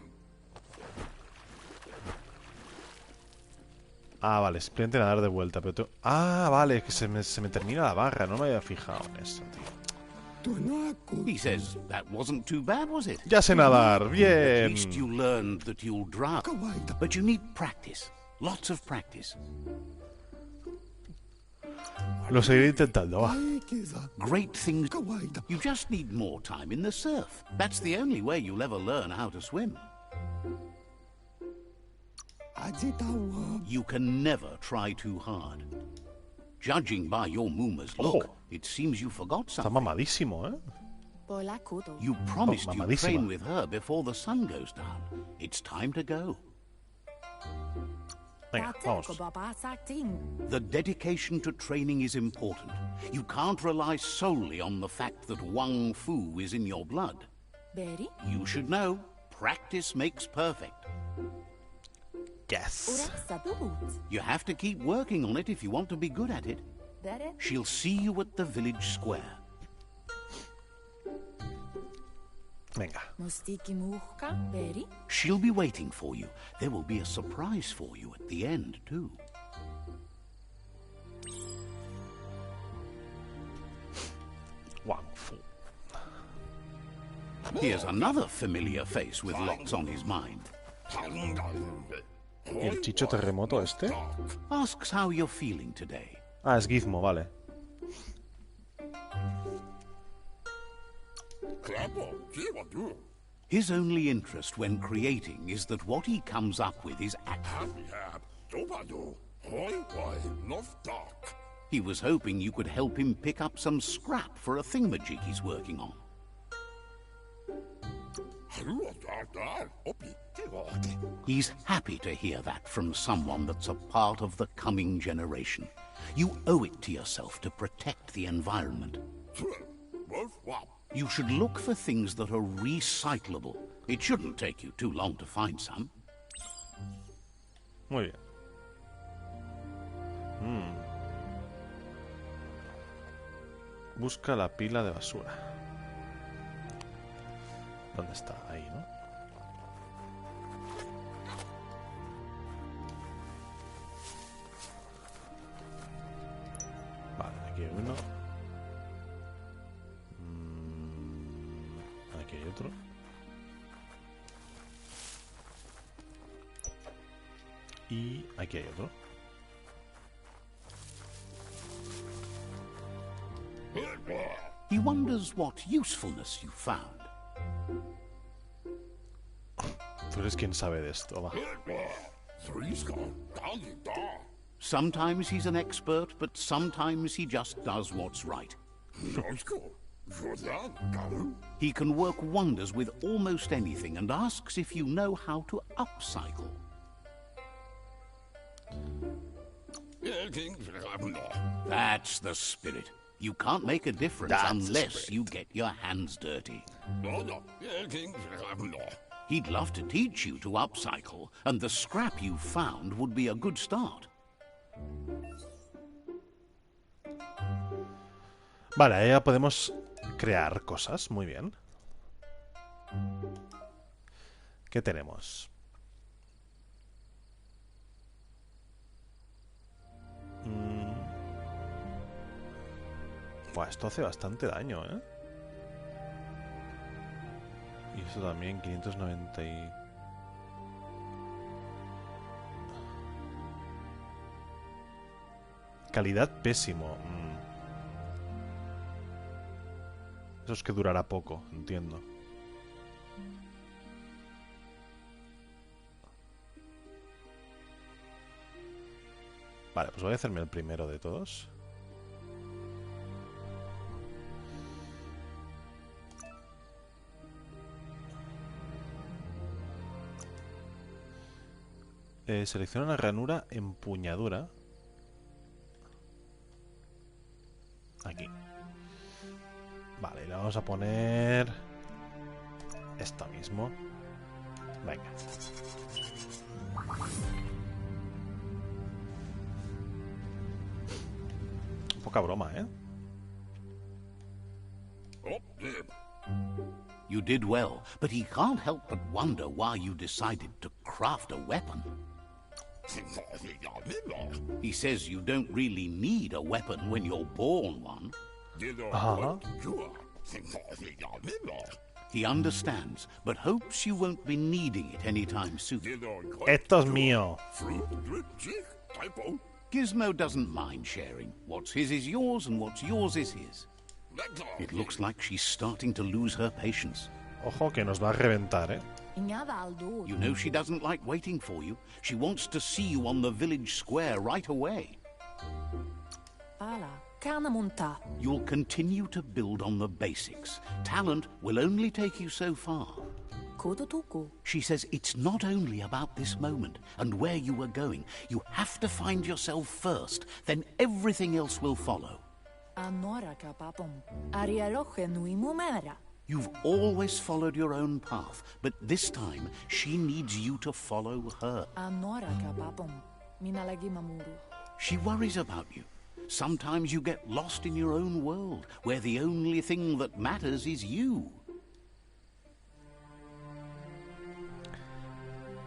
[SPEAKER 1] Ah, vale, simplemente nadar de vuelta. Pero ah, vale, que se me termina la barra. No me había fijado en eso, tío.
[SPEAKER 2] He says that wasn't too bad, was it?
[SPEAKER 1] Ya sé nadar,
[SPEAKER 2] At
[SPEAKER 1] bien.
[SPEAKER 2] least you learned that you'll drown. But you need practice. Lots of practice.
[SPEAKER 1] Lo seguiré intentando, va.
[SPEAKER 2] Great things. You just need more time in the surf. That's the only way you'll ever learn how to swim. You can never try too hard. Judging by your Muma's look, it seems you forgot
[SPEAKER 1] Está
[SPEAKER 2] something.
[SPEAKER 1] mamadísimo, ¿eh?
[SPEAKER 2] You promised you'd
[SPEAKER 1] mamadísima.
[SPEAKER 2] train with her before the sun goes down. It's time to go.
[SPEAKER 1] Venga, vamos.
[SPEAKER 2] The dedication to training is important. You can't rely solely on the fact that Wang Fu is in your blood. You should know, practice makes perfect.
[SPEAKER 1] Yes.
[SPEAKER 2] You have to keep working on it if you want to be good at it. She'll see you at the village square.
[SPEAKER 1] Venga.
[SPEAKER 2] She'll be waiting for you. There will be a surprise for you at the end, too.
[SPEAKER 1] Wang Fu.
[SPEAKER 2] Here's another familiar face with lots on his mind.
[SPEAKER 1] ¿Y el chicho terremoto este?
[SPEAKER 2] Asks how you're feeling today.
[SPEAKER 1] Ah, es Gizmo, vale.
[SPEAKER 2] His only interest when creating is that what he comes up with is accurate. He was hoping you could help him pick up some scrap for a thingamajig he's working on. He's happy to hear that from someone that's a part of the coming generation. You owe it to yourself to protect the environment. You should look for things that are recyclable. It shouldn't take you too long to find some.
[SPEAKER 1] Muy bien. Busca la pila de basura. ¿Dónde está? Ahí, ¿no? Vale, aquí hay uno. Aquí hay otro. Y aquí hay otro.
[SPEAKER 2] He wonders what usefulness you found.
[SPEAKER 1] Tú eres quien sabe de esto, va.
[SPEAKER 2] Sometimes he's an expert, but sometimes he just does what's right. He can work wonders with almost anything and asks if you know how to upcycle. That's the spirit. You can't make a difference
[SPEAKER 1] That's the
[SPEAKER 2] unless
[SPEAKER 1] spirit.
[SPEAKER 2] you get your hands dirty. He'd love to teach you to upcycle, and the scrap you found would be a good start.
[SPEAKER 1] Vale, ahí ya podemos crear cosas. Muy bien. ¿Qué tenemos? Buah, esto hace bastante daño, ¿eh? Y esto también, 590 y... Calidad pésimo. Eso es que durará poco, entiendo. Vale, pues voy a hacerme el primero de todos. Selecciona una ranura empuñadura. Aquí. Vale, le vamos a poner esto mismo. Venga. Poca broma, ¿eh?
[SPEAKER 2] You did well, but he can't help but wonder why you decided to craft a weapon. He says you don't really need a weapon when you're born one. He understands, but hopes you won't be needing it anytime soon.
[SPEAKER 1] Esto es mío.
[SPEAKER 2] Gizmo doesn't mind sharing. What's his is yours, and what's yours is his. It looks like she's starting to lose her patience.
[SPEAKER 1] Ojo que nos va a reventar, ¿eh?
[SPEAKER 2] You know she doesn't like waiting for you. She wants to see you on the village square right away. You'll continue to build on the basics. Talent will only take you so far. She says it's not only about this moment and where you are going. You have to find yourself first, then everything else will follow. You've always followed your own path, but this time she needs you to follow her. She worries about you. Sometimes you get lost in your own world, where the only thing that matters is you.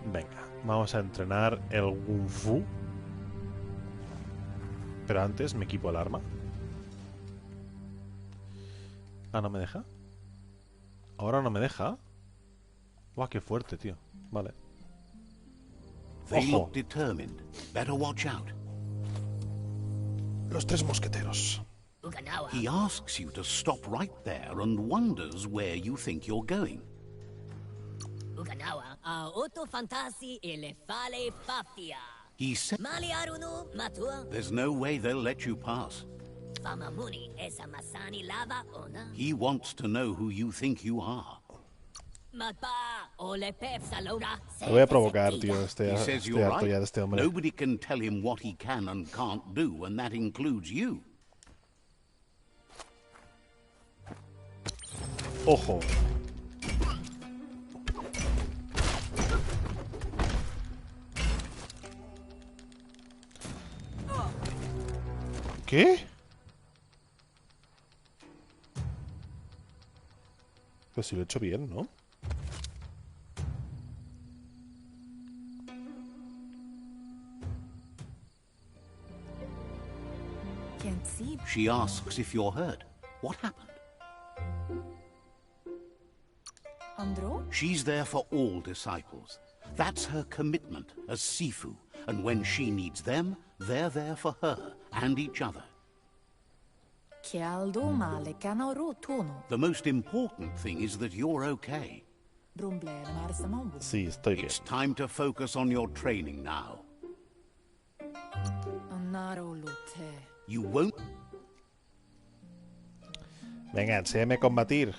[SPEAKER 1] Venga, vamos a entrenar el Kung Fu. Pero antes me equipo el arma. Ah, ¿no me deja? ¿Ahora no me deja? Guau, qué fuerte, tío. Vale.
[SPEAKER 2] They look determined. Better watch out.
[SPEAKER 1] Los tres mosqueteros.
[SPEAKER 2] He asks you to stop right there and wonders where you think you're going. He said there's no way they'll let you pass. He wants to know who you think you are.
[SPEAKER 1] Me voy a provocar, tío.
[SPEAKER 2] He says you're
[SPEAKER 1] harto ya de este
[SPEAKER 2] right.
[SPEAKER 1] hombre.
[SPEAKER 2] Nobody can tell him what he can and can't do, and that includes you.
[SPEAKER 1] Ojo. ¿Qué? Pues si lo he hecho bien, ¿no?
[SPEAKER 5] Can't see.
[SPEAKER 2] She asks if you're hurt. What happened?
[SPEAKER 5] Andro?
[SPEAKER 2] She's there for all disciples. That's her commitment as Sifu. And when she needs them, they're there for her and each other. The most important thing is that you're okay.
[SPEAKER 1] Sí, estoy bien.
[SPEAKER 2] It's time to focus on your training now. You won't...
[SPEAKER 1] Venga, enséñame a combatir.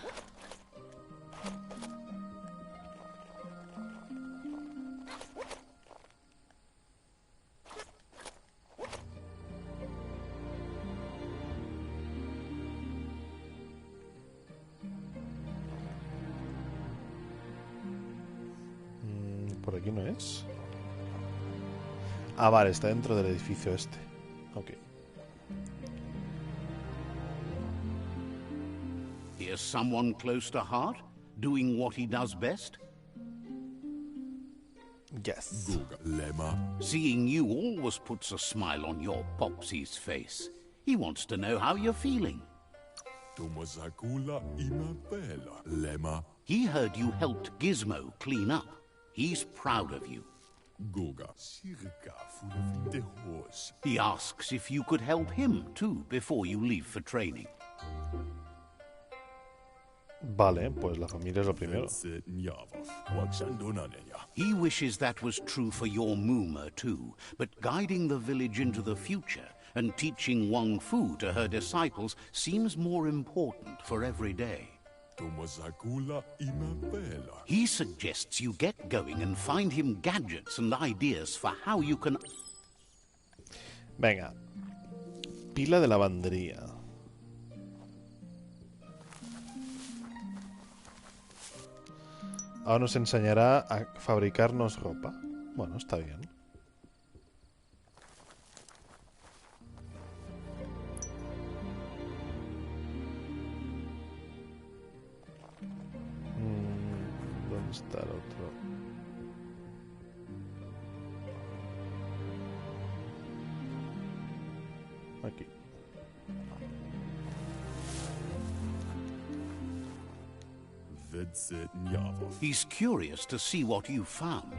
[SPEAKER 1] ¿Por aquí no es? Ah, vale, está dentro del edificio este. Ok.
[SPEAKER 2] Here's someone close to heart, doing what he does best.
[SPEAKER 1] Yes.
[SPEAKER 2] Seeing you always puts a smile on your Popsy's face. He wants to know how you're feeling. He heard you helped Gizmo clean up. He's proud of you. He asks if you could help him too before you leave for training.
[SPEAKER 1] Vale, pues la familia es lo primero.
[SPEAKER 2] He wishes that was true for your Muma too, but guiding the village into the future and teaching Wang Fu to her disciples seems more important for every day. He suggests you get going and find him gadgets and ideas for how you can...
[SPEAKER 1] Venga. Pila de lavandería. Ahora nos enseñará a fabricarnos ropa. Bueno, está bien. ¿Dónde está el otro? Aquí.
[SPEAKER 2] He's curious to see what you found.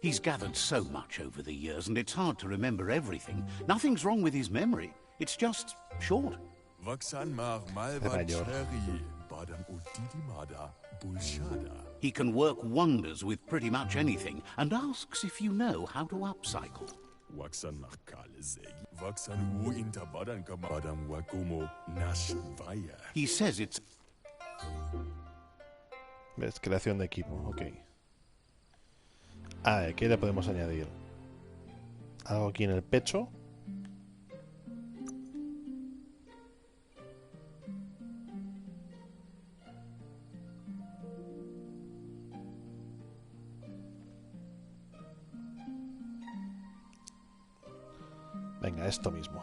[SPEAKER 2] He's gathered so much over the years, and it's hard to remember everything. Nothing's wrong with his memory. It's just short. He can work wonders with pretty much anything, and asks if you know how to upcycle. He says it's...
[SPEAKER 1] ¿Ves? Creación de equipo, ok. Ah, ¿qué le podemos añadir? Algo aquí en el pecho. Venga, esto mismo.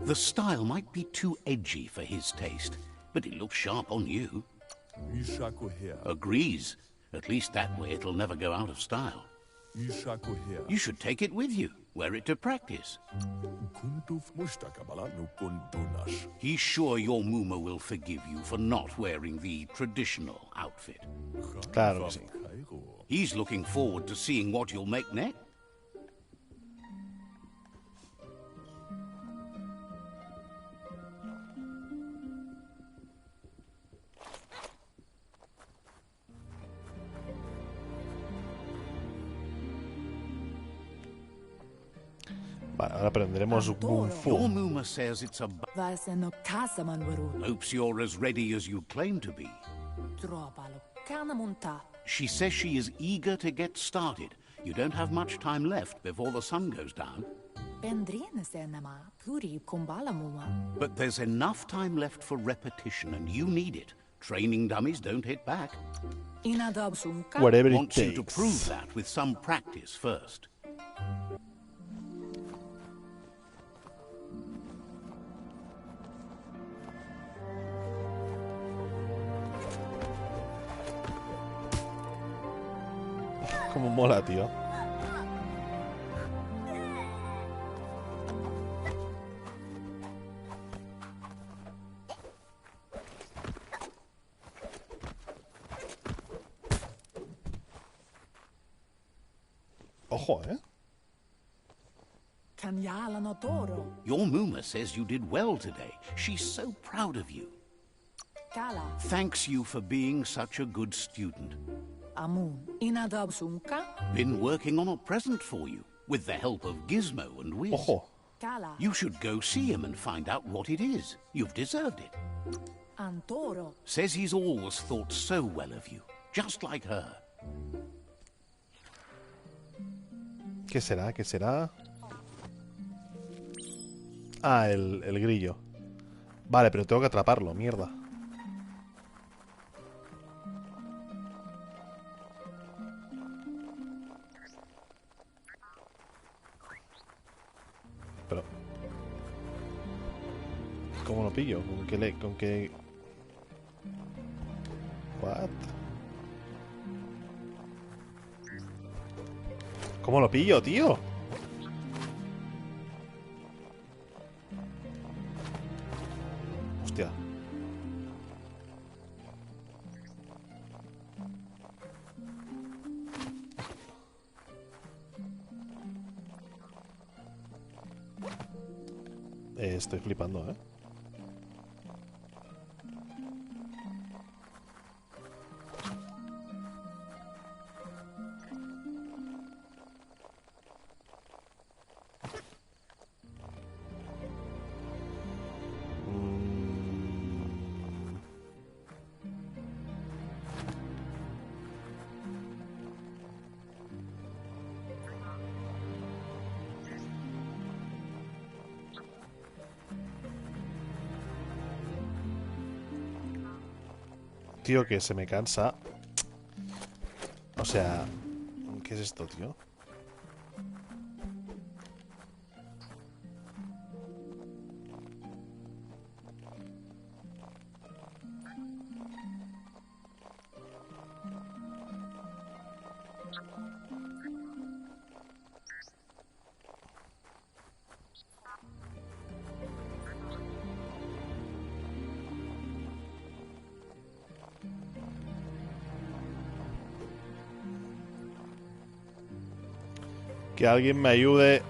[SPEAKER 2] The style might be too edgy for his taste, but it looks sharp on you. Agrees. At least that way it'll never go out of style. You should take it with you. Wear it to practice. He's sure your Muma will forgive you for not wearing the traditional outfit.
[SPEAKER 1] Claro que sí.
[SPEAKER 2] He's looking forward to seeing what you'll make next.
[SPEAKER 1] Vale, ahora aprenderemos Kung Fu.
[SPEAKER 2] Your Muma says it's a... Hopes you're as ready as you claim to be. She says she is eager to get started. You don't have much time left before the sun goes down. But there's enough time left for repetition, and you need it. Training dummies don't hit back.
[SPEAKER 1] Whatever it
[SPEAKER 2] Wants you to
[SPEAKER 1] takes.
[SPEAKER 2] prove that with some practice first.
[SPEAKER 1] Como mola, tío. Ojo, ¿eh?
[SPEAKER 2] Your Muma says you did well today. She's so proud of you. Thanks you for being such a good student. Been working on a present for you, with the help of Gizmo and Wiz.
[SPEAKER 1] Ojo.
[SPEAKER 2] You should go see him and find out what it is. You've deserved it. Says he's always thought so well of you, just like her.
[SPEAKER 1] ¿Qué será? ¿Qué será? Ah, el grillo. Vale, pero tengo que atraparlo, mierda. ¿Cómo lo pillo? ¿Con qué con qué? What? ¿Cómo lo pillo, tío? Hostia. Estoy flipando, ¿eh? Tío, que se me cansa. O sea, ¿qué es esto, tío? Que alguien me ayude.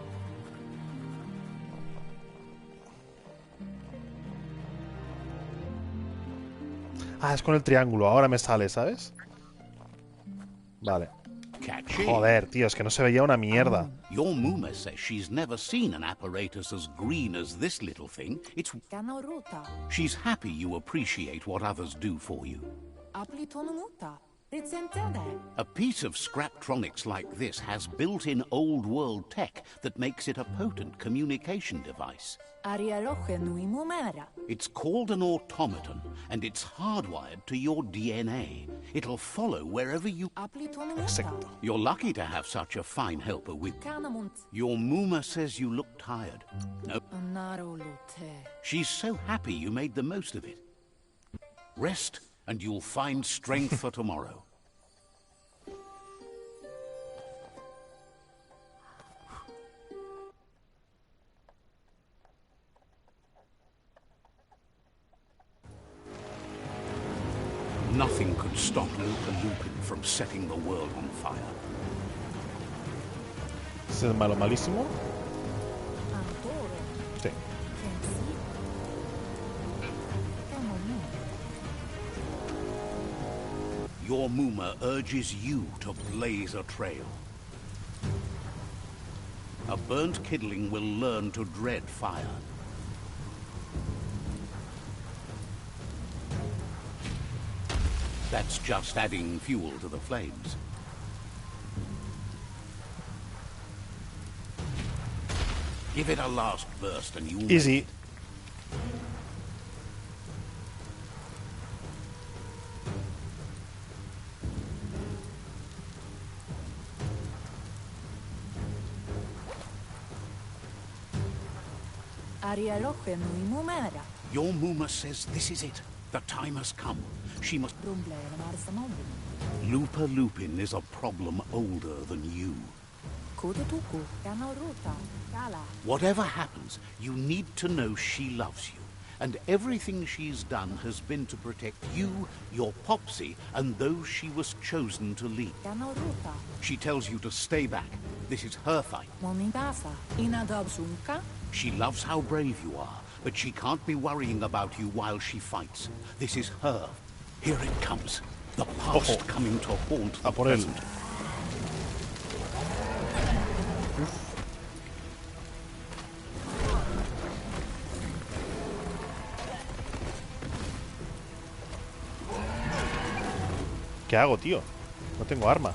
[SPEAKER 1] Ah, es con el triángulo. Ahora me sale, ¿sabes? Vale. Joder, tío, es que no se veía una mierda.
[SPEAKER 2] Your Muma says she's never seen an apparatus as green as this little thing. It's...
[SPEAKER 5] Kanaruta.
[SPEAKER 2] She's happy you appreciate what others do for you.
[SPEAKER 5] Aplitonumuta. Recentede.
[SPEAKER 2] A piece of Scraptronics like this has built-in old-world tech that makes it a potent communication device.
[SPEAKER 5] Arialoche nui mumera.
[SPEAKER 2] It's called an automaton, and it's hardwired to your DNA. It'll follow wherever you...
[SPEAKER 5] Aplitonumuta.
[SPEAKER 1] Exacto.
[SPEAKER 2] You're lucky to have such a fine helper with...
[SPEAKER 5] Kanamunt.
[SPEAKER 2] Your Muma says you look tired. No,
[SPEAKER 5] Narolute.
[SPEAKER 2] she's so happy you made the most of it. Rest, and you'll find strength for tomorrow. Nothing could stop Lupin from setting the world on fire.
[SPEAKER 1] ¿Es el malo malísimo?
[SPEAKER 5] Antoro.
[SPEAKER 1] Sí.
[SPEAKER 5] Kensi. Kanamu.
[SPEAKER 2] Your Muma urges you to blaze a trail. A burnt kidling will learn to dread fire. That's just adding fuel to the flames. Give it a last burst and you'll...
[SPEAKER 1] Easy.
[SPEAKER 5] Arialoche nui mumera.
[SPEAKER 2] Your Muma says this is it. The time has come. She must...
[SPEAKER 5] Rumblere marsamobili.
[SPEAKER 2] Lupa Lupin is a problem older than you.
[SPEAKER 5] Kudutuku. Kanaruta. Kala.
[SPEAKER 2] Whatever happens, you need to know she loves you. And everything she's done has been to protect you, your Popsy, and those she was chosen to lead.
[SPEAKER 5] Kanaruta.
[SPEAKER 2] She tells you to stay back. This is her fight.
[SPEAKER 5] Momintasa. Inadabsunka.
[SPEAKER 2] She loves how brave you are, but she can't be worrying about you while she fights. This is her. Here it comes. The past
[SPEAKER 1] Ojo.
[SPEAKER 2] coming to haunt the
[SPEAKER 1] A por él.
[SPEAKER 2] present.
[SPEAKER 1] ¿Qué hago, tío? No tengo arma.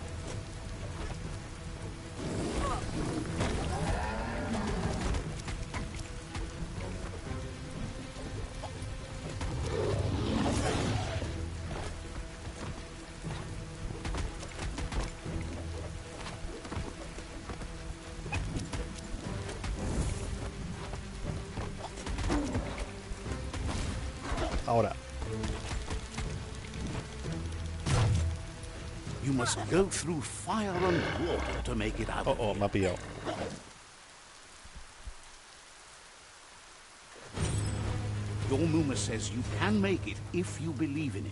[SPEAKER 2] You must go through fire and water to make it out.
[SPEAKER 1] Oh, me ha pillado.
[SPEAKER 2] Your Muma says you can make it if you believe in it.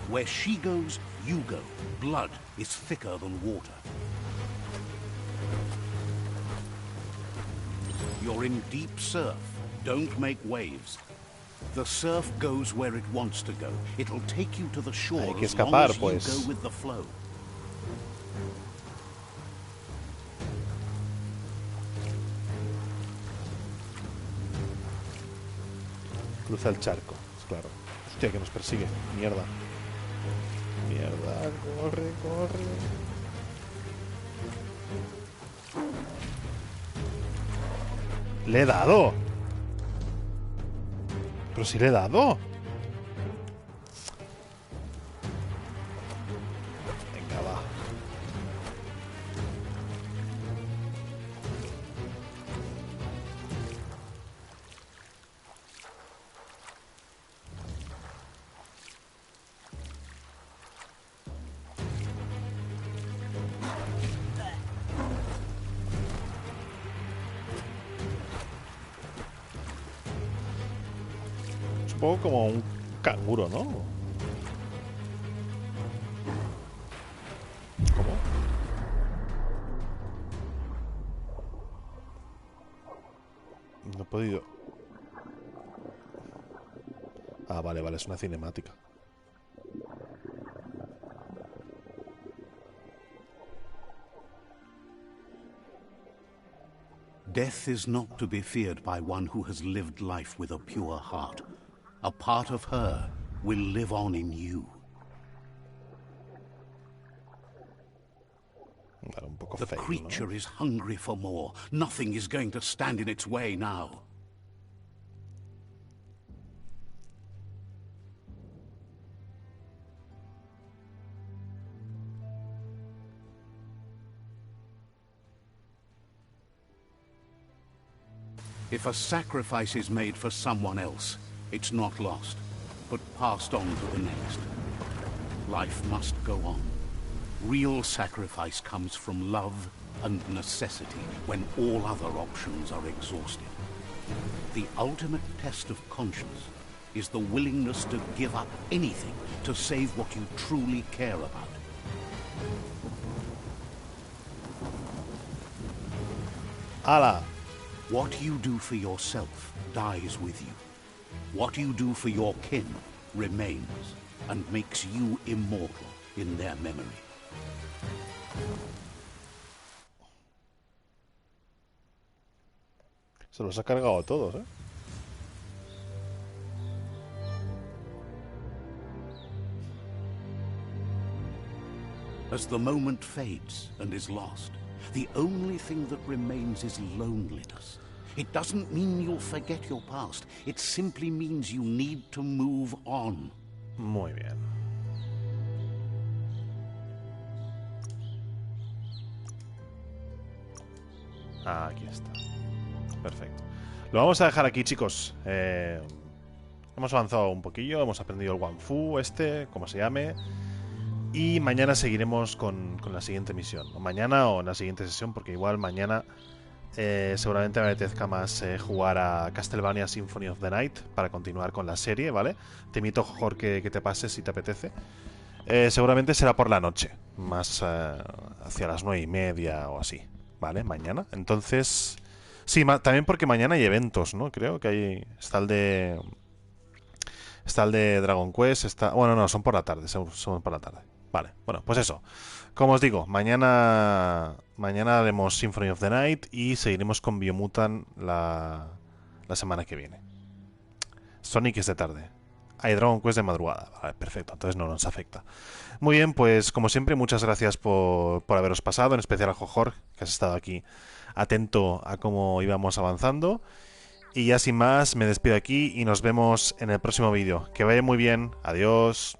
[SPEAKER 2] Where she goes, you go. Blood is thicker than water. You're in deep surf. Don't make waves. The surf goes where it wants to go. It'll take you to the shore
[SPEAKER 1] Hay que
[SPEAKER 2] as long
[SPEAKER 1] escapar,
[SPEAKER 2] as
[SPEAKER 1] pues.
[SPEAKER 2] you go with the flow.
[SPEAKER 1] Cruza el charco, es claro. Hostia, que nos persigue. Mierda. Mierda, corre, corre. ¡Le he dado! ¡Pero si le he dado! Venga, va. Es un poco como un canguro, ¿no? ¿Cómo? No he podido. Ah, vale, vale, es una cinemática.
[SPEAKER 2] Death is not to be feared by one who has lived life with a pure heart. A part of her will live on in you.
[SPEAKER 1] Vale, un poco
[SPEAKER 2] The
[SPEAKER 1] fake,
[SPEAKER 2] creature
[SPEAKER 1] ¿no?
[SPEAKER 2] is hungry for more. Nothing is going to stand in its way now. If a sacrifice is made for someone else, it's not lost, but passed on to the next. Life must go on. Real sacrifice comes from love and necessity when all other options are exhausted. The ultimate test of conscience is the willingness to give up anything to save what you truly care about.
[SPEAKER 1] ¡Hala!
[SPEAKER 2] What you do for yourself dies with you. What you do for your kin remains and makes you immortal in their memory.
[SPEAKER 1] Se los ha cargado a todos, ¿eh?
[SPEAKER 2] As the moment fades and is lost, the only thing that remains is loneliness. It doesn't mean you'll forget your past. It simply means you need to move on.
[SPEAKER 1] Muy bien. Aquí está. Perfecto. Lo vamos a dejar aquí, chicos. Hemos avanzado un poquillo, hemos aprendido el Wanfu, como se llame. Y mañana seguiremos con la siguiente misión. O mañana o en la siguiente sesión, porque igual mañana seguramente me apetezca más jugar a Castlevania Symphony of the Night para continuar con la serie, ¿vale? Te invito, Jorge, que te pases si te apetece. Seguramente será por la noche, más hacia las 9:30 o así, ¿vale? Mañana. Entonces, sí, también porque mañana hay eventos, ¿no? Creo que hay... Está el de Dragon Quest, bueno, no, son por la tarde, son por la tarde. Vale, bueno, pues eso. Como os digo, mañana haremos Symphony of the Night y seguiremos con BIOMUTANT la semana que viene. Sonic es de tarde. Hay Dragon Quest de madrugada. Vale, perfecto, entonces no nos afecta. Muy bien, pues como siempre, muchas gracias por haberos pasado, en especial a Jojor, que has estado aquí atento a cómo íbamos avanzando. Y ya sin más, me despido aquí y nos vemos en el próximo vídeo. Que vaya muy bien. Adiós.